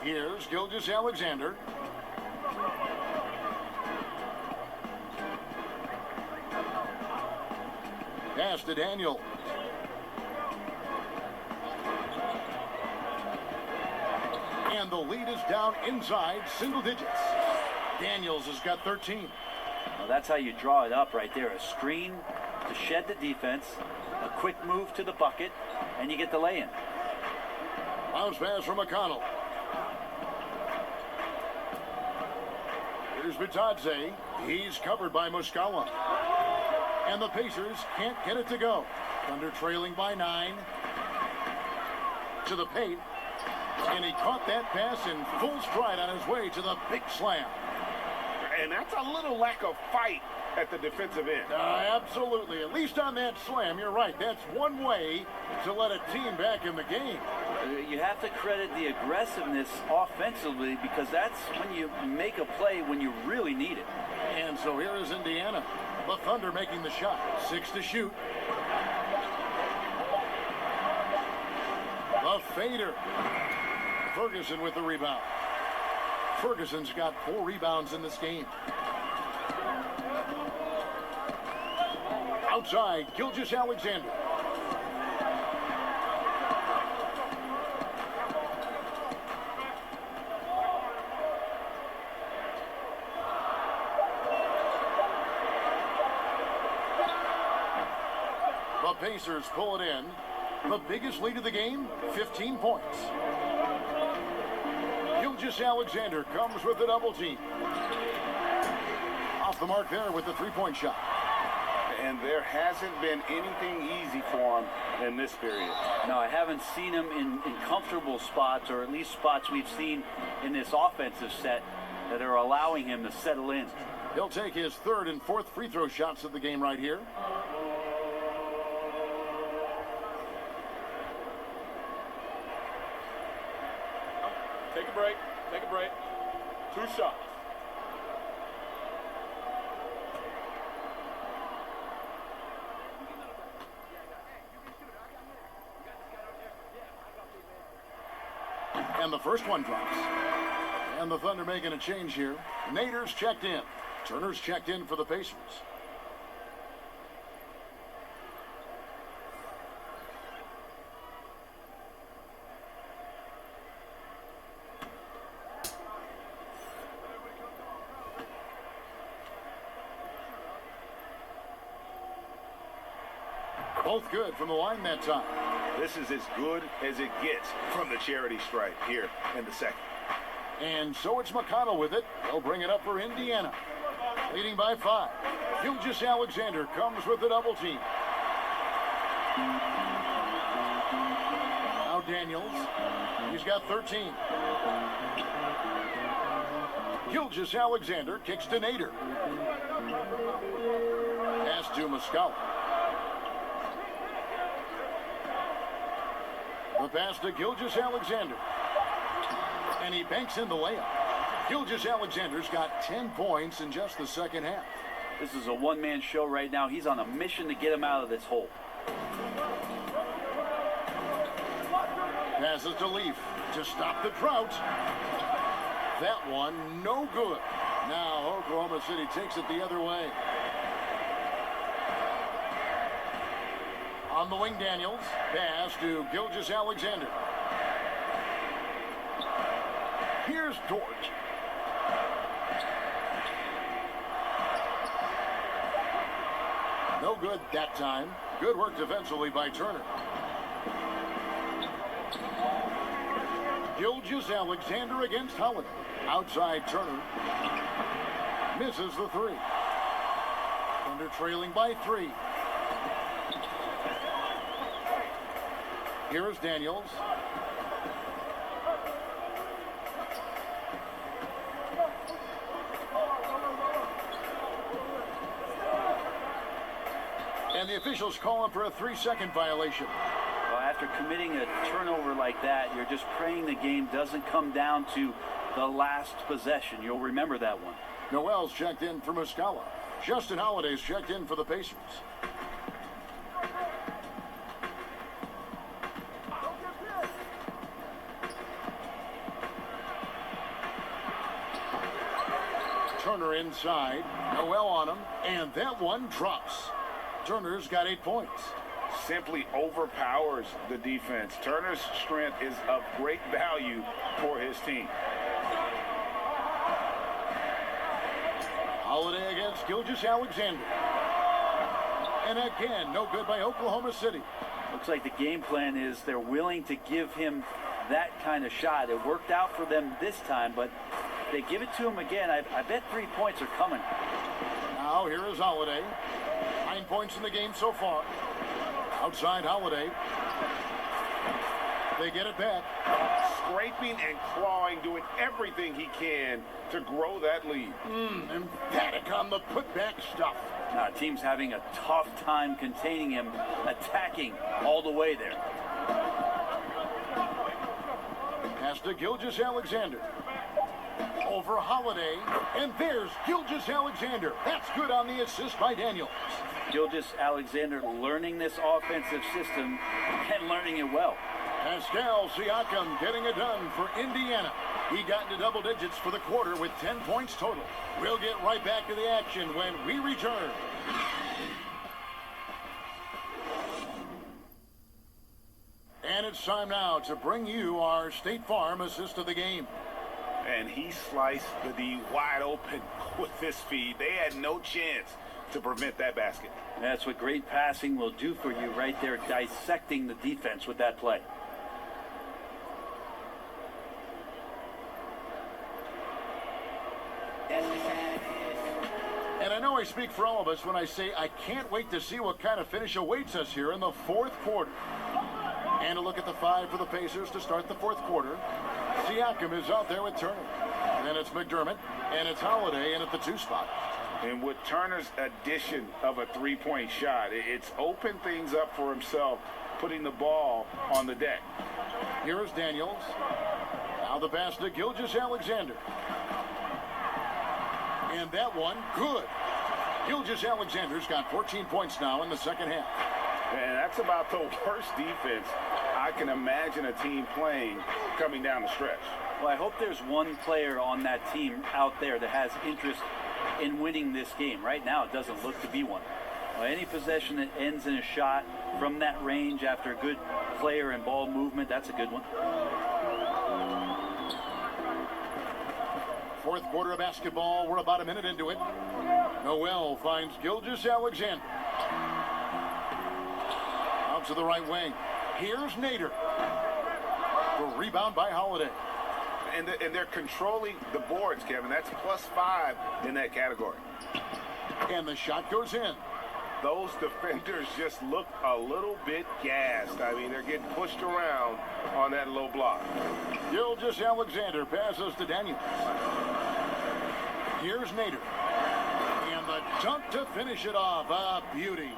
Here's Gilgeous-Alexander. Pass to Daniel. And the lead is down inside single digits. Daniels has got 13. Well, that's how you draw it up right there. A screen to shed the defense, a quick move to the bucket, and you get the lay-in. Bounce pass from McConnell. Here's Bitadze. He's covered by Muscala. And the Pacers can't get it to go. Thunder trailing by 9. To the paint. And he caught that pass in full stride on his way to the big slam. And that's a little lack of fight at the defensive end. Absolutely. At least on that slam, you're right. That's one way to let a team back in the game. You have to credit the aggressiveness offensively because that's when you make a play when you really need it. And so here is Indiana. The Thunder making the shot. 6 to shoot. The fader. Ferguson with the rebound. Ferguson's got 4 rebounds in this game. Outside, Gilgeous-Alexander. The Pacers pull it in. The biggest lead of the game, 15 points. Gilgeous-Alexander comes with a double team. Off the mark there with the three-point shot. And there hasn't been anything easy for him in this period. No, I haven't seen him in comfortable spots, or at least spots we've seen in this offensive set that are allowing him to settle in. He'll take his third and fourth free throw shots of the game right here. Take a break. Take a break. 2 shots. And the first one drops. And the Thunder making a change here. Nader's checked in. Turner's checked in for the Pacers. Both good from the line that time. This is as good as it gets from the charity stripe here in the second. And so it's McConnell with it. They'll bring it up for Indiana. Leading by 5. Gilgeous-Alexander comes with the double team. Now Daniels. He's got 13. Gilgeous-Alexander kicks to Nader. Pass to Muscala. The pass to Gilgeous Alexander. And he banks in the layup. Gilgeous Alexander's got 10 points in just the second half. This is a one-man show right now. He's on a mission to get him out of this hole. Passes to Leaf to stop the drought. That one, no good. Now Oklahoma City takes it the other way. On the wing, Daniels. Pass to Gilgeous Alexander. Here's Dort. No good that time. Good work defensively by Turner. Gilgeous Alexander against Holiday. Outside Turner. Misses the three. Thunder trailing by 3. Here is Daniels. And the officials call him for a 3-second violation. Well, after committing a turnover like that, you're just praying the game doesn't come down to the last possession. You'll remember that one. Noel's checked in for Muscala. Justin Holiday's checked in for the Pacers. Turner inside. Noel on him. And that one drops. Turner's got 8 points. Simply overpowers the defense. Turner's strength is of great value for his team. Holiday against Gilgeous Alexander. And again, no good by Oklahoma City. Looks like the game plan is they're willing to give him that kind of shot. It worked out for them this time, but if they give it to him again, I bet 3 points are coming. Now here is Holiday. 9 points in the game so far. Outside Holiday. They get it back. Scraping and clawing, doing everything he can to grow that lead. Emphatic on the putback stuff. Team's having a tough time containing him, attacking all the way there. Pass to Gilgeous Alexander. Over Holiday, and there's Gilgeous Alexander. That's good on the assist by Daniels. Gilgeous Alexander learning this offensive system and learning it well. Pascal Siakam getting it done for Indiana. He got into double digits for the quarter with 10 points total. We'll get right back to the action when we return. And it's time now to bring you our State Farm assist of the game. And he sliced the D wide open with this feed. They had no chance to prevent that basket. That's what great passing will do for you right there, dissecting the defense with that play. And I know I speak for all of us when I say I can't wait to see what kind of finish awaits us here in the fourth quarter. And a look at the 5 for the Pacers to start the fourth quarter. Siakam is out there with Turner. Then it's McDermott, and it's Holiday in at the 2 spot. And with Turner's addition of a three-point shot, it's opened things up for himself, putting the ball on the deck. Here is Daniels. Now the pass to Gilgeous Alexander. And that one, good. Gilgeous Alexander's got 14 points now in the second half. And that's about the worst defense I can imagine a team playing coming down the stretch. Well, I hope there's one player on that team out there that has interest in winning this game. Right now, it doesn't look to be one. Well, any possession that ends in a shot from that range after a good player and ball movement, that's a good one. Fourth quarter of basketball. We're about a minute into it. Noel finds Gilgeous Alexander. Out to the right wing. Here's Nader. The rebound by Holiday. And they're controlling the boards, Kevin. That's +5 in that category. And the shot goes in. Those defenders just look a little bit gassed. I mean, they're getting pushed around on that low block. Gilgeous Alexander passes to Daniels. Here's Nader. And the dunk to finish it off. A beauty.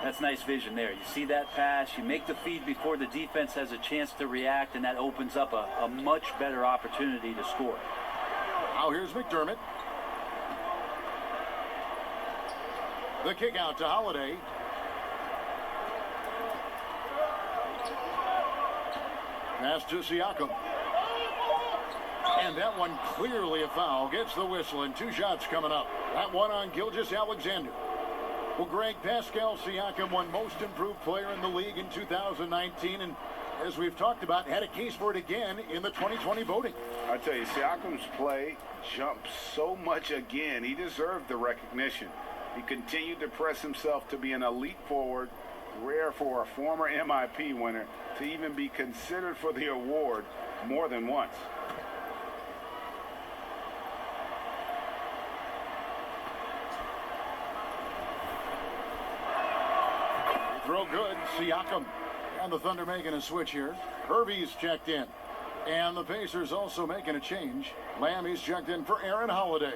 That's nice vision there. You see that pass, you make the feed before the defense has a chance to react, and that opens up a much better opportunity to score. Now here's McDermott. The kick out to Holiday. Pass to Siakam. And that one clearly a foul. Gets the whistle, and 2 shots coming up. That one on Gilgeous-Alexander. Well, Greg, Pascal Siakam won Most Improved Player in the league in 2019, and as we've talked about, had a case for it again in the 2020 voting. I tell you, Siakam's play jumped so much again. He deserved the recognition. He continued to press himself to be an elite forward, rare for a former MIP winner to even be considered for the award more than once. Throw good, Siakam. And the Thunder making a switch here. Hervey's checked in. And the Pacers also making a change. Lammy's checked in for Aaron Holiday.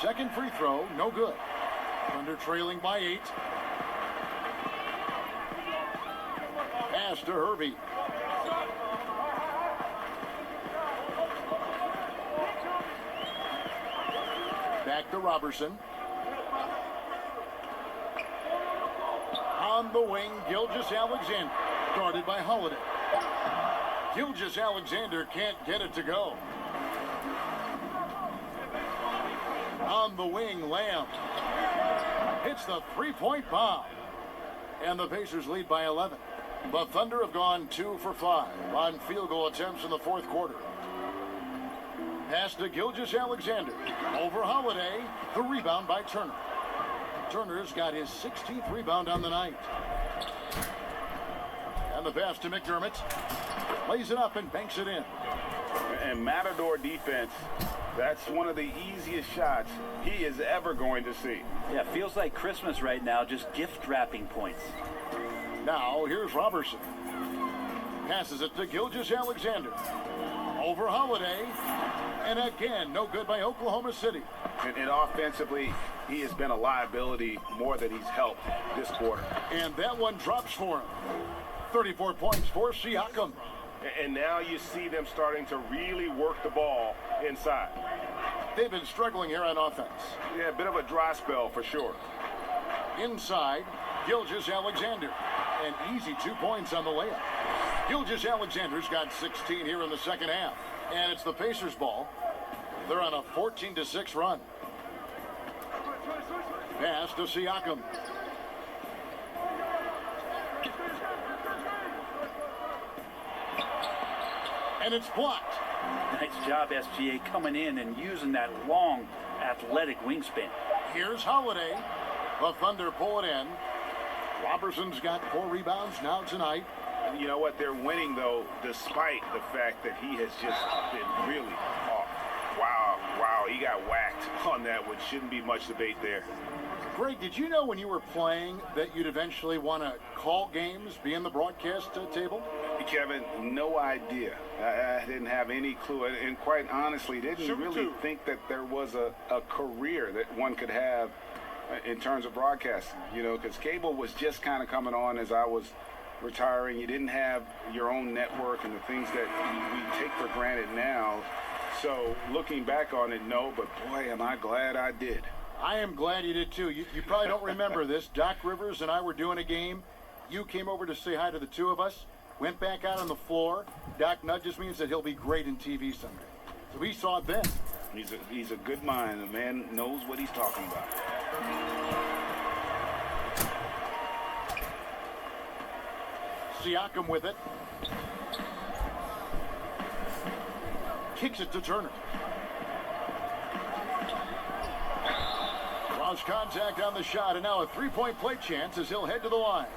Second free throw, no good. Thunder trailing by 8. Pass to Hervey. Back to Robertson. On the wing, Gilgeous-Alexander. Guarded by Holiday. Gilgeous-Alexander can't get it to go. On the wing, Lamb. Hits the three-point bomb. And the Pacers lead by 11. The Thunder have gone 2 for 5 on field goal attempts in the fourth quarter. Pass to Gilgeous-Alexander. Over Holiday. The rebound by Turner. Turner's got his 16th rebound on the night. And the pass to McDermott. Lays it up and banks it in. And Matador defense, that's one of the easiest shots he is ever going to see. Yeah, feels like Christmas right now, just gift wrapping points. Now, here's Robertson. Passes it to Gilgeous-Alexander. Over Holiday. And again, no good by Oklahoma City. And offensively, he has been a liability more than he's helped this quarter. And that one drops for him. 34 points for Siakam. And now you see them starting to really work the ball inside. They've been struggling here on offense. Yeah, a bit of a dry spell for sure. Inside, Gilgeous-Alexander. An easy 2 points on the layup. Gilgeous-Alexander's got 16 here in the second half. And it's the Pacers' ball. They're on a 14-6 run. Pass to Siakam. And it's blocked. Nice job, SGA, coming in and using that long, athletic wingspan. Here's Holiday. The Thunder pull it in. Robertson's got 4 rebounds now tonight. You know what? They're winning, though, despite the fact that he has just been really off. Wow, he got whacked on that, which shouldn't be much debate there. Greg, did you know when you were playing that you'd eventually want to call games, be in the broadcast table? Kevin, no idea. I didn't have any clue, and quite honestly, didn't really think that there was a career that one could have in terms of broadcasting, you know, because cable was just kind of coming on as I was retiring. You didn't have your own network and the things that we take for granted now. So looking back on it, no, but boy, am I glad I did. I am glad you did too. You probably don't remember this. Doc Rivers and I were doing a game. You came over to say hi to the two of us, went back out on the floor. Doc nudges me and said he'll be great in TV someday. So we saw it then. He's a good mind. The man knows what he's talking about. Siakam with it. Kicks it to Turner. Lost contact on the shot, and now a three-point play chance as he'll head to the line.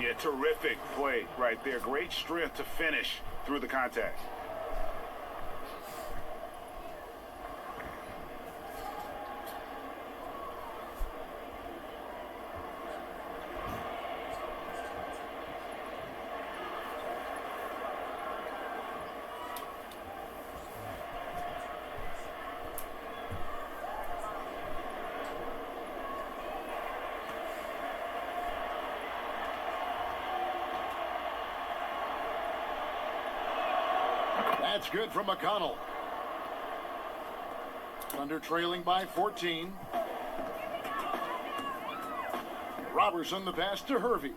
Yeah, terrific play right there. Great strength to finish through the contact. That's good from McConnell. Thunder trailing by 14. Robertson the pass to Hervey.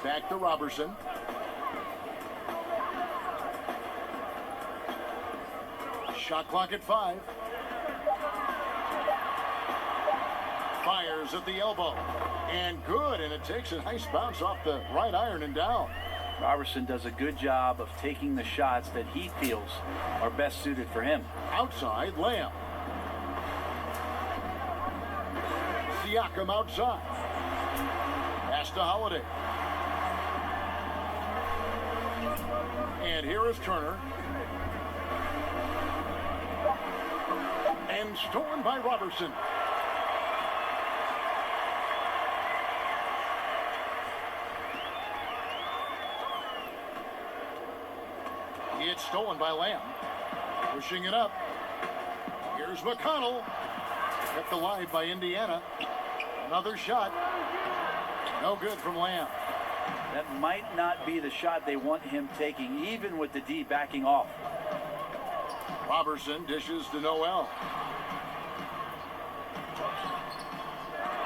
Back to Robertson. Shot clock at 5. Fires at the elbow. And good, and it takes a nice bounce off the right iron and down. Robertson does a good job of taking the shots that he feels are best suited for him. Outside, Lamb. Siakam outside. Pass to Holiday. And here is Turner. And stolen by Robertson. It's stolen by Lamb. Pushing it up. Here's McConnell. Kept alive by Indiana. Another shot. No good from Lamb. That might not be the shot they want him taking, even with the D backing off. Robertson dishes to Noel.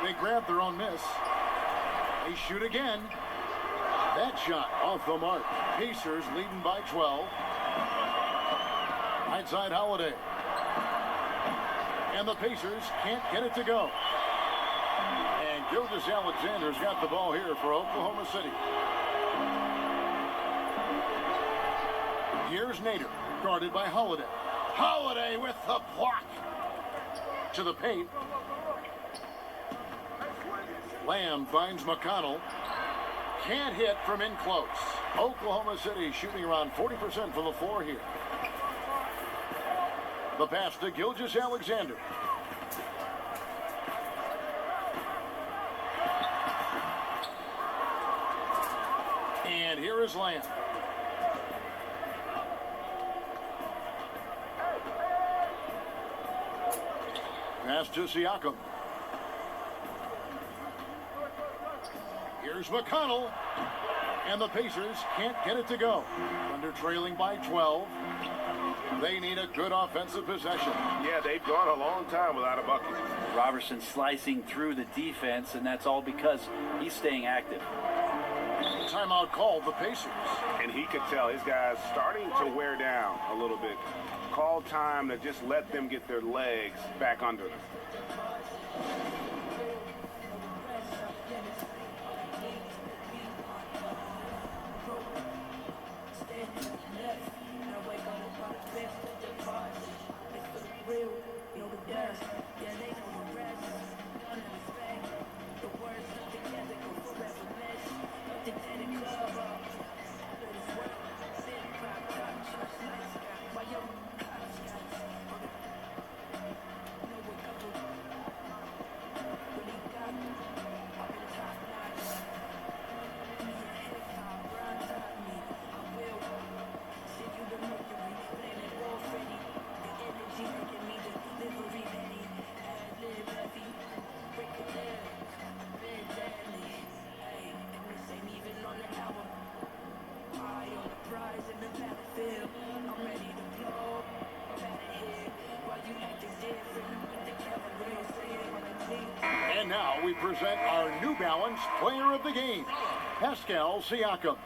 They grab their own miss. They shoot again. That shot off the mark. Pacers leading by 12. Right side Holiday. And the Pacers can't get it to go. And Gilgeous-Alexander's got the ball here for Oklahoma City. Here's Nader, guarded by Holiday. Holiday with the block. To the paint. Lamb finds McConnell. Can't hit from in close. Oklahoma City shooting around 40% from the floor here. The pass to Gilgeous-Alexander. And here is Lamb. Pass to Siakam. Here's McConnell. And the Pacers can't get it to go. Thunder trailing by 12. They need a good offensive possession. Yeah, they've gone a long time without a bucket. Robertson slicing through the defense, and that's all because he's staying active. Timeout called the Pacers. And he could tell his guys starting to wear down a little bit. Call time to just let them get their legs back under them. And now we present our New Balance Player of the Game, Pascal Siakam.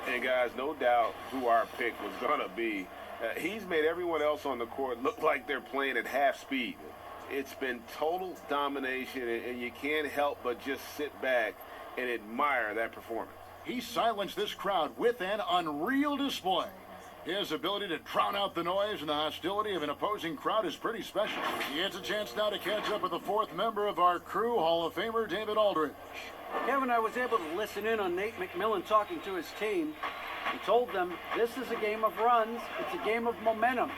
And guys, no doubt who our pick was going to be. He's made everyone else on the court look like they're playing at half speed. It's been total domination, and you can't help but just sit back and admire that performance. He silenced this crowd with an unreal display. His ability to drown out the noise and the hostility of an opposing crowd is pretty special. He gets a chance now to catch up with the fourth member of our crew, Hall of Famer David Aldridge. Kevin, I was able to listen in on Nate McMillan talking to his team. He told them this is a game of runs. It's a game of momentum.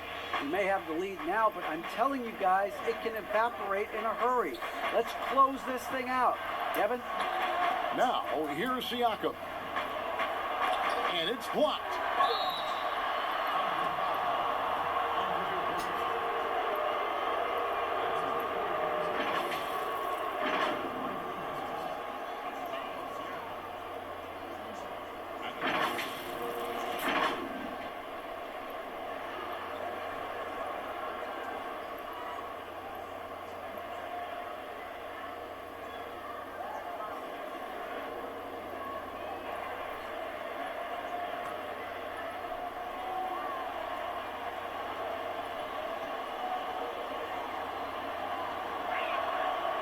We may have the lead now, but I'm telling you guys, it can evaporate in a hurry. Let's close this thing out. Kevin? Now, here's Siakam. And it's blocked.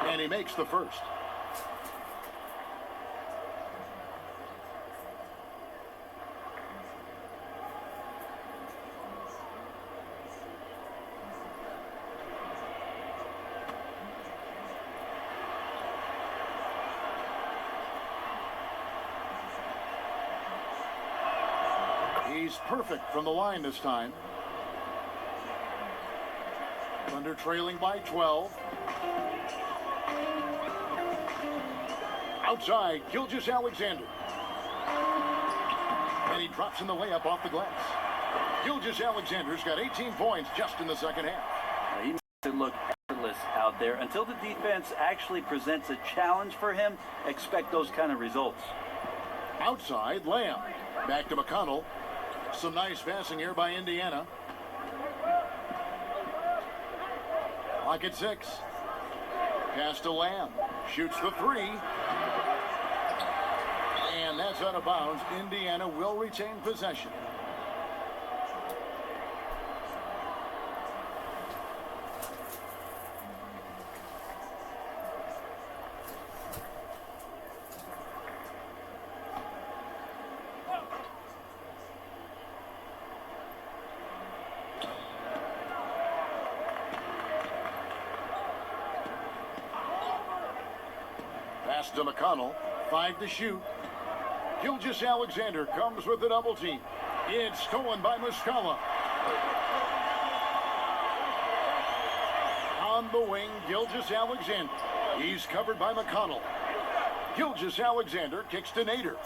And he makes the first. He's perfect from the line this time. Thunder trailing by 12. Outside, Gilgeous-Alexander. And he drops in the layup off the glass. Gilgeous-Alexander's got 18 points just in the second half. He makes it look effortless out there. Until the defense actually presents a challenge for him, expect those kind of results. Outside, Lamb. Back to McConnell. Some nice passing here by Indiana. Clock at 6. Pass to Lamb. Shoots the 3. And that's out of bounds. Indiana will retain possession. Pass to McConnell. 5 to shoot. Gilgeous-Alexander comes with the double team. It's stolen by Muscala. On the wing, Gilgeous-Alexander. He's covered by McConnell. Gilgeous-Alexander kicks to Nader.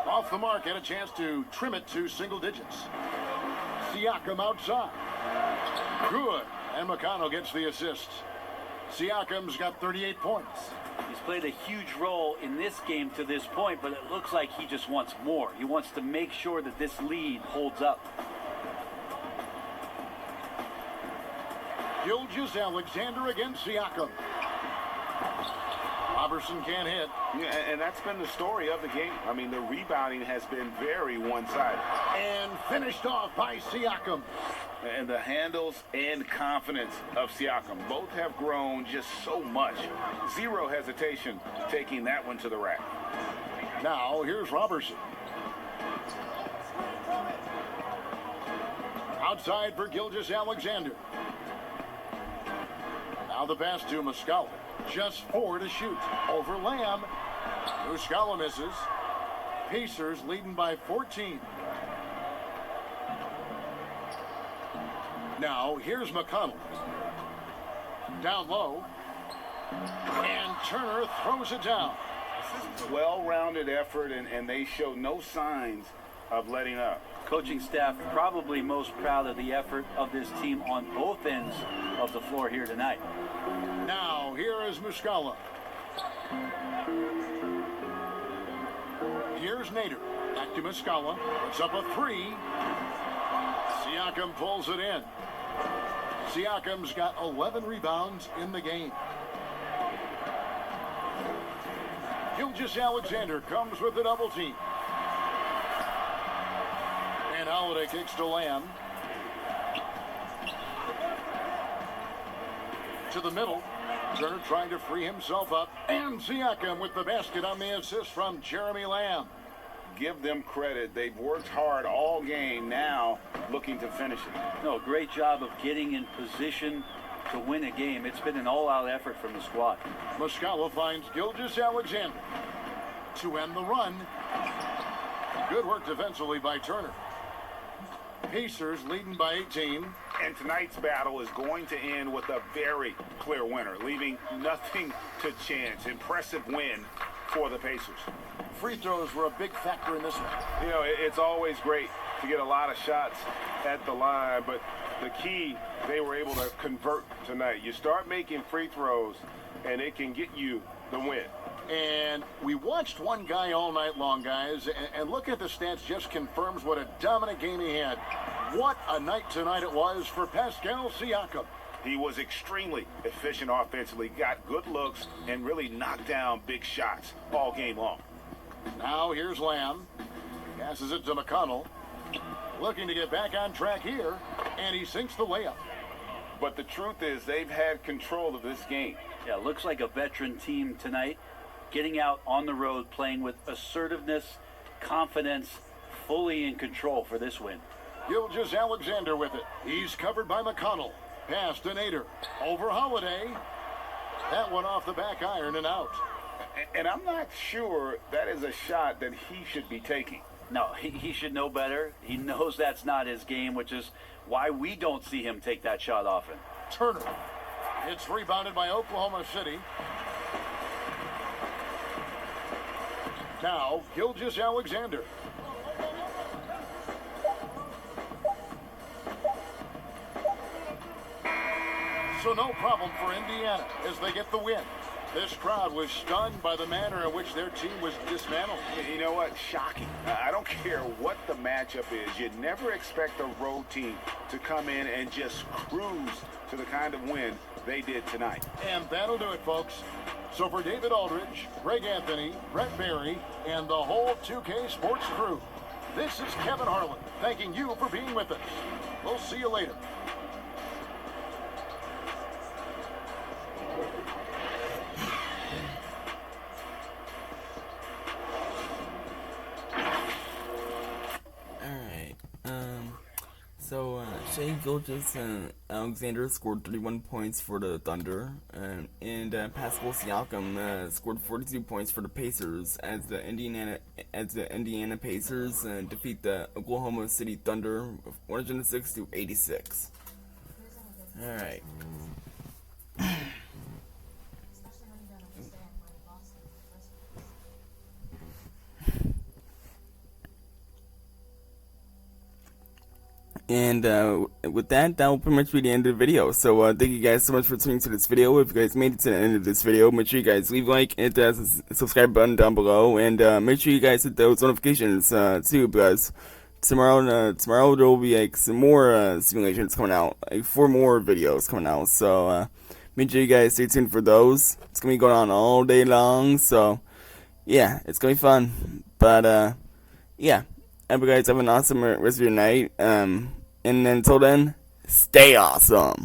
Off the mark, had a chance to trim it to single digits. Siakam outside. Good. And McConnell gets the assist. Siakam's got 38 points. He's played a huge role in this game to this point, but it looks like he just wants more. He wants to make sure that this lead holds up. Gilgeous-Alexander against Siakam. Robertson can't hit. Yeah, and that's been the story of the game. I mean, the rebounding has been very one-sided. And finished off by Siakam. And the handles and confidence of Siakam both have grown just so much. Zero hesitation taking that one to the rack. Now, here's Robertson. Outside for Gilgeous-Alexander. Now the pass to Muscala. Just 4 to shoot. Over Lamb. Muscala misses. Pacers leading by 14. Now, here's McConnell. Down low. And Turner throws it down. Well-rounded effort, and they show no signs of letting up. Coaching staff probably most proud of the effort of this team on both ends of the floor here tonight. Now, here is Muscala. Here's Nader. Back to Muscala. Puts up a 3. Siakam pulls it in. Siakam's got 11 rebounds in the game. Gilgeous-Alexander comes with the double team. And Holiday kicks to Lamb. To the middle. Turner trying to free himself up. And Siakam with the basket on the assist from Jeremy Lamb. Give them credit. They've worked hard all game, now looking to finish it. No, great job of getting in position to win a game. It's been an all-out effort from the squad. Muscala finds Gilgeous-Alexander to end the run. Good work defensively by Turner. Pacers leading by 18. And tonight's battle is going to end with a very clear winner, leaving nothing to chance. Impressive win for the Pacers. Free throws were a big factor in this one. You know, it's always great to get a lot of shots at the line, but the key, they were able to convert tonight. You start making free throws, and it can get you the win. And we watched one guy all night long, guys, and look at the stats, just confirms what a dominant game he had. What a night tonight it was for Pascal Siakam. He was extremely efficient offensively, got good looks, and really knocked down big shots all game long. Now here's Lamb. Passes it to McConnell. Looking to get back on track here, and he sinks the layup. But the truth is they've had control of this game. Yeah, looks like a veteran team tonight, getting out on the road, playing with assertiveness, confidence, fully in control for this win. Gilgeous-Alexander with it. He's covered by McConnell. Pass to Nader. Over Holiday. That one off the back iron and out. And I'm not sure that is a shot that he should be taking. No, he should know better. He knows that's not his game, which is why we don't see him take that shot often. Turner. It's rebounded by Oklahoma City. Now, Gilgeous-Alexander. So no problem for Indiana as they get the win. This crowd was stunned by the manner in which their team was dismantled. You know what? Shocking. I don't care what the matchup is. You never expect a road team to come in and just cruise to the kind of win they did tonight. And that'll do it, folks. So for David Aldridge, Greg Anthony, Brett Berry, and the whole 2K Sports crew, this is Kevin Harlan thanking you for being with us. We'll see you later. Shai Gilgeous-Alexander scored 31 points for the Thunder, and Pascal Siakam scored 42 points for the Pacers as the Indiana Pacers defeat the Oklahoma City Thunder 106-86. All right. And with that will pretty much be the end of the video. So thank you guys so much for tuning to this video. If you guys made it to the end of this video, make sure you guys leave a like and hit the subscribe button down below. And make sure you guys hit those notifications too, because tomorrow there will be like some more simulations coming out, like 4 more videos coming out. So make sure you guys stay tuned for those. It's gonna be going on all day long. So yeah, it's gonna be fun. But yeah. I hope you guys have an awesome rest of your night. And until then, stay awesome.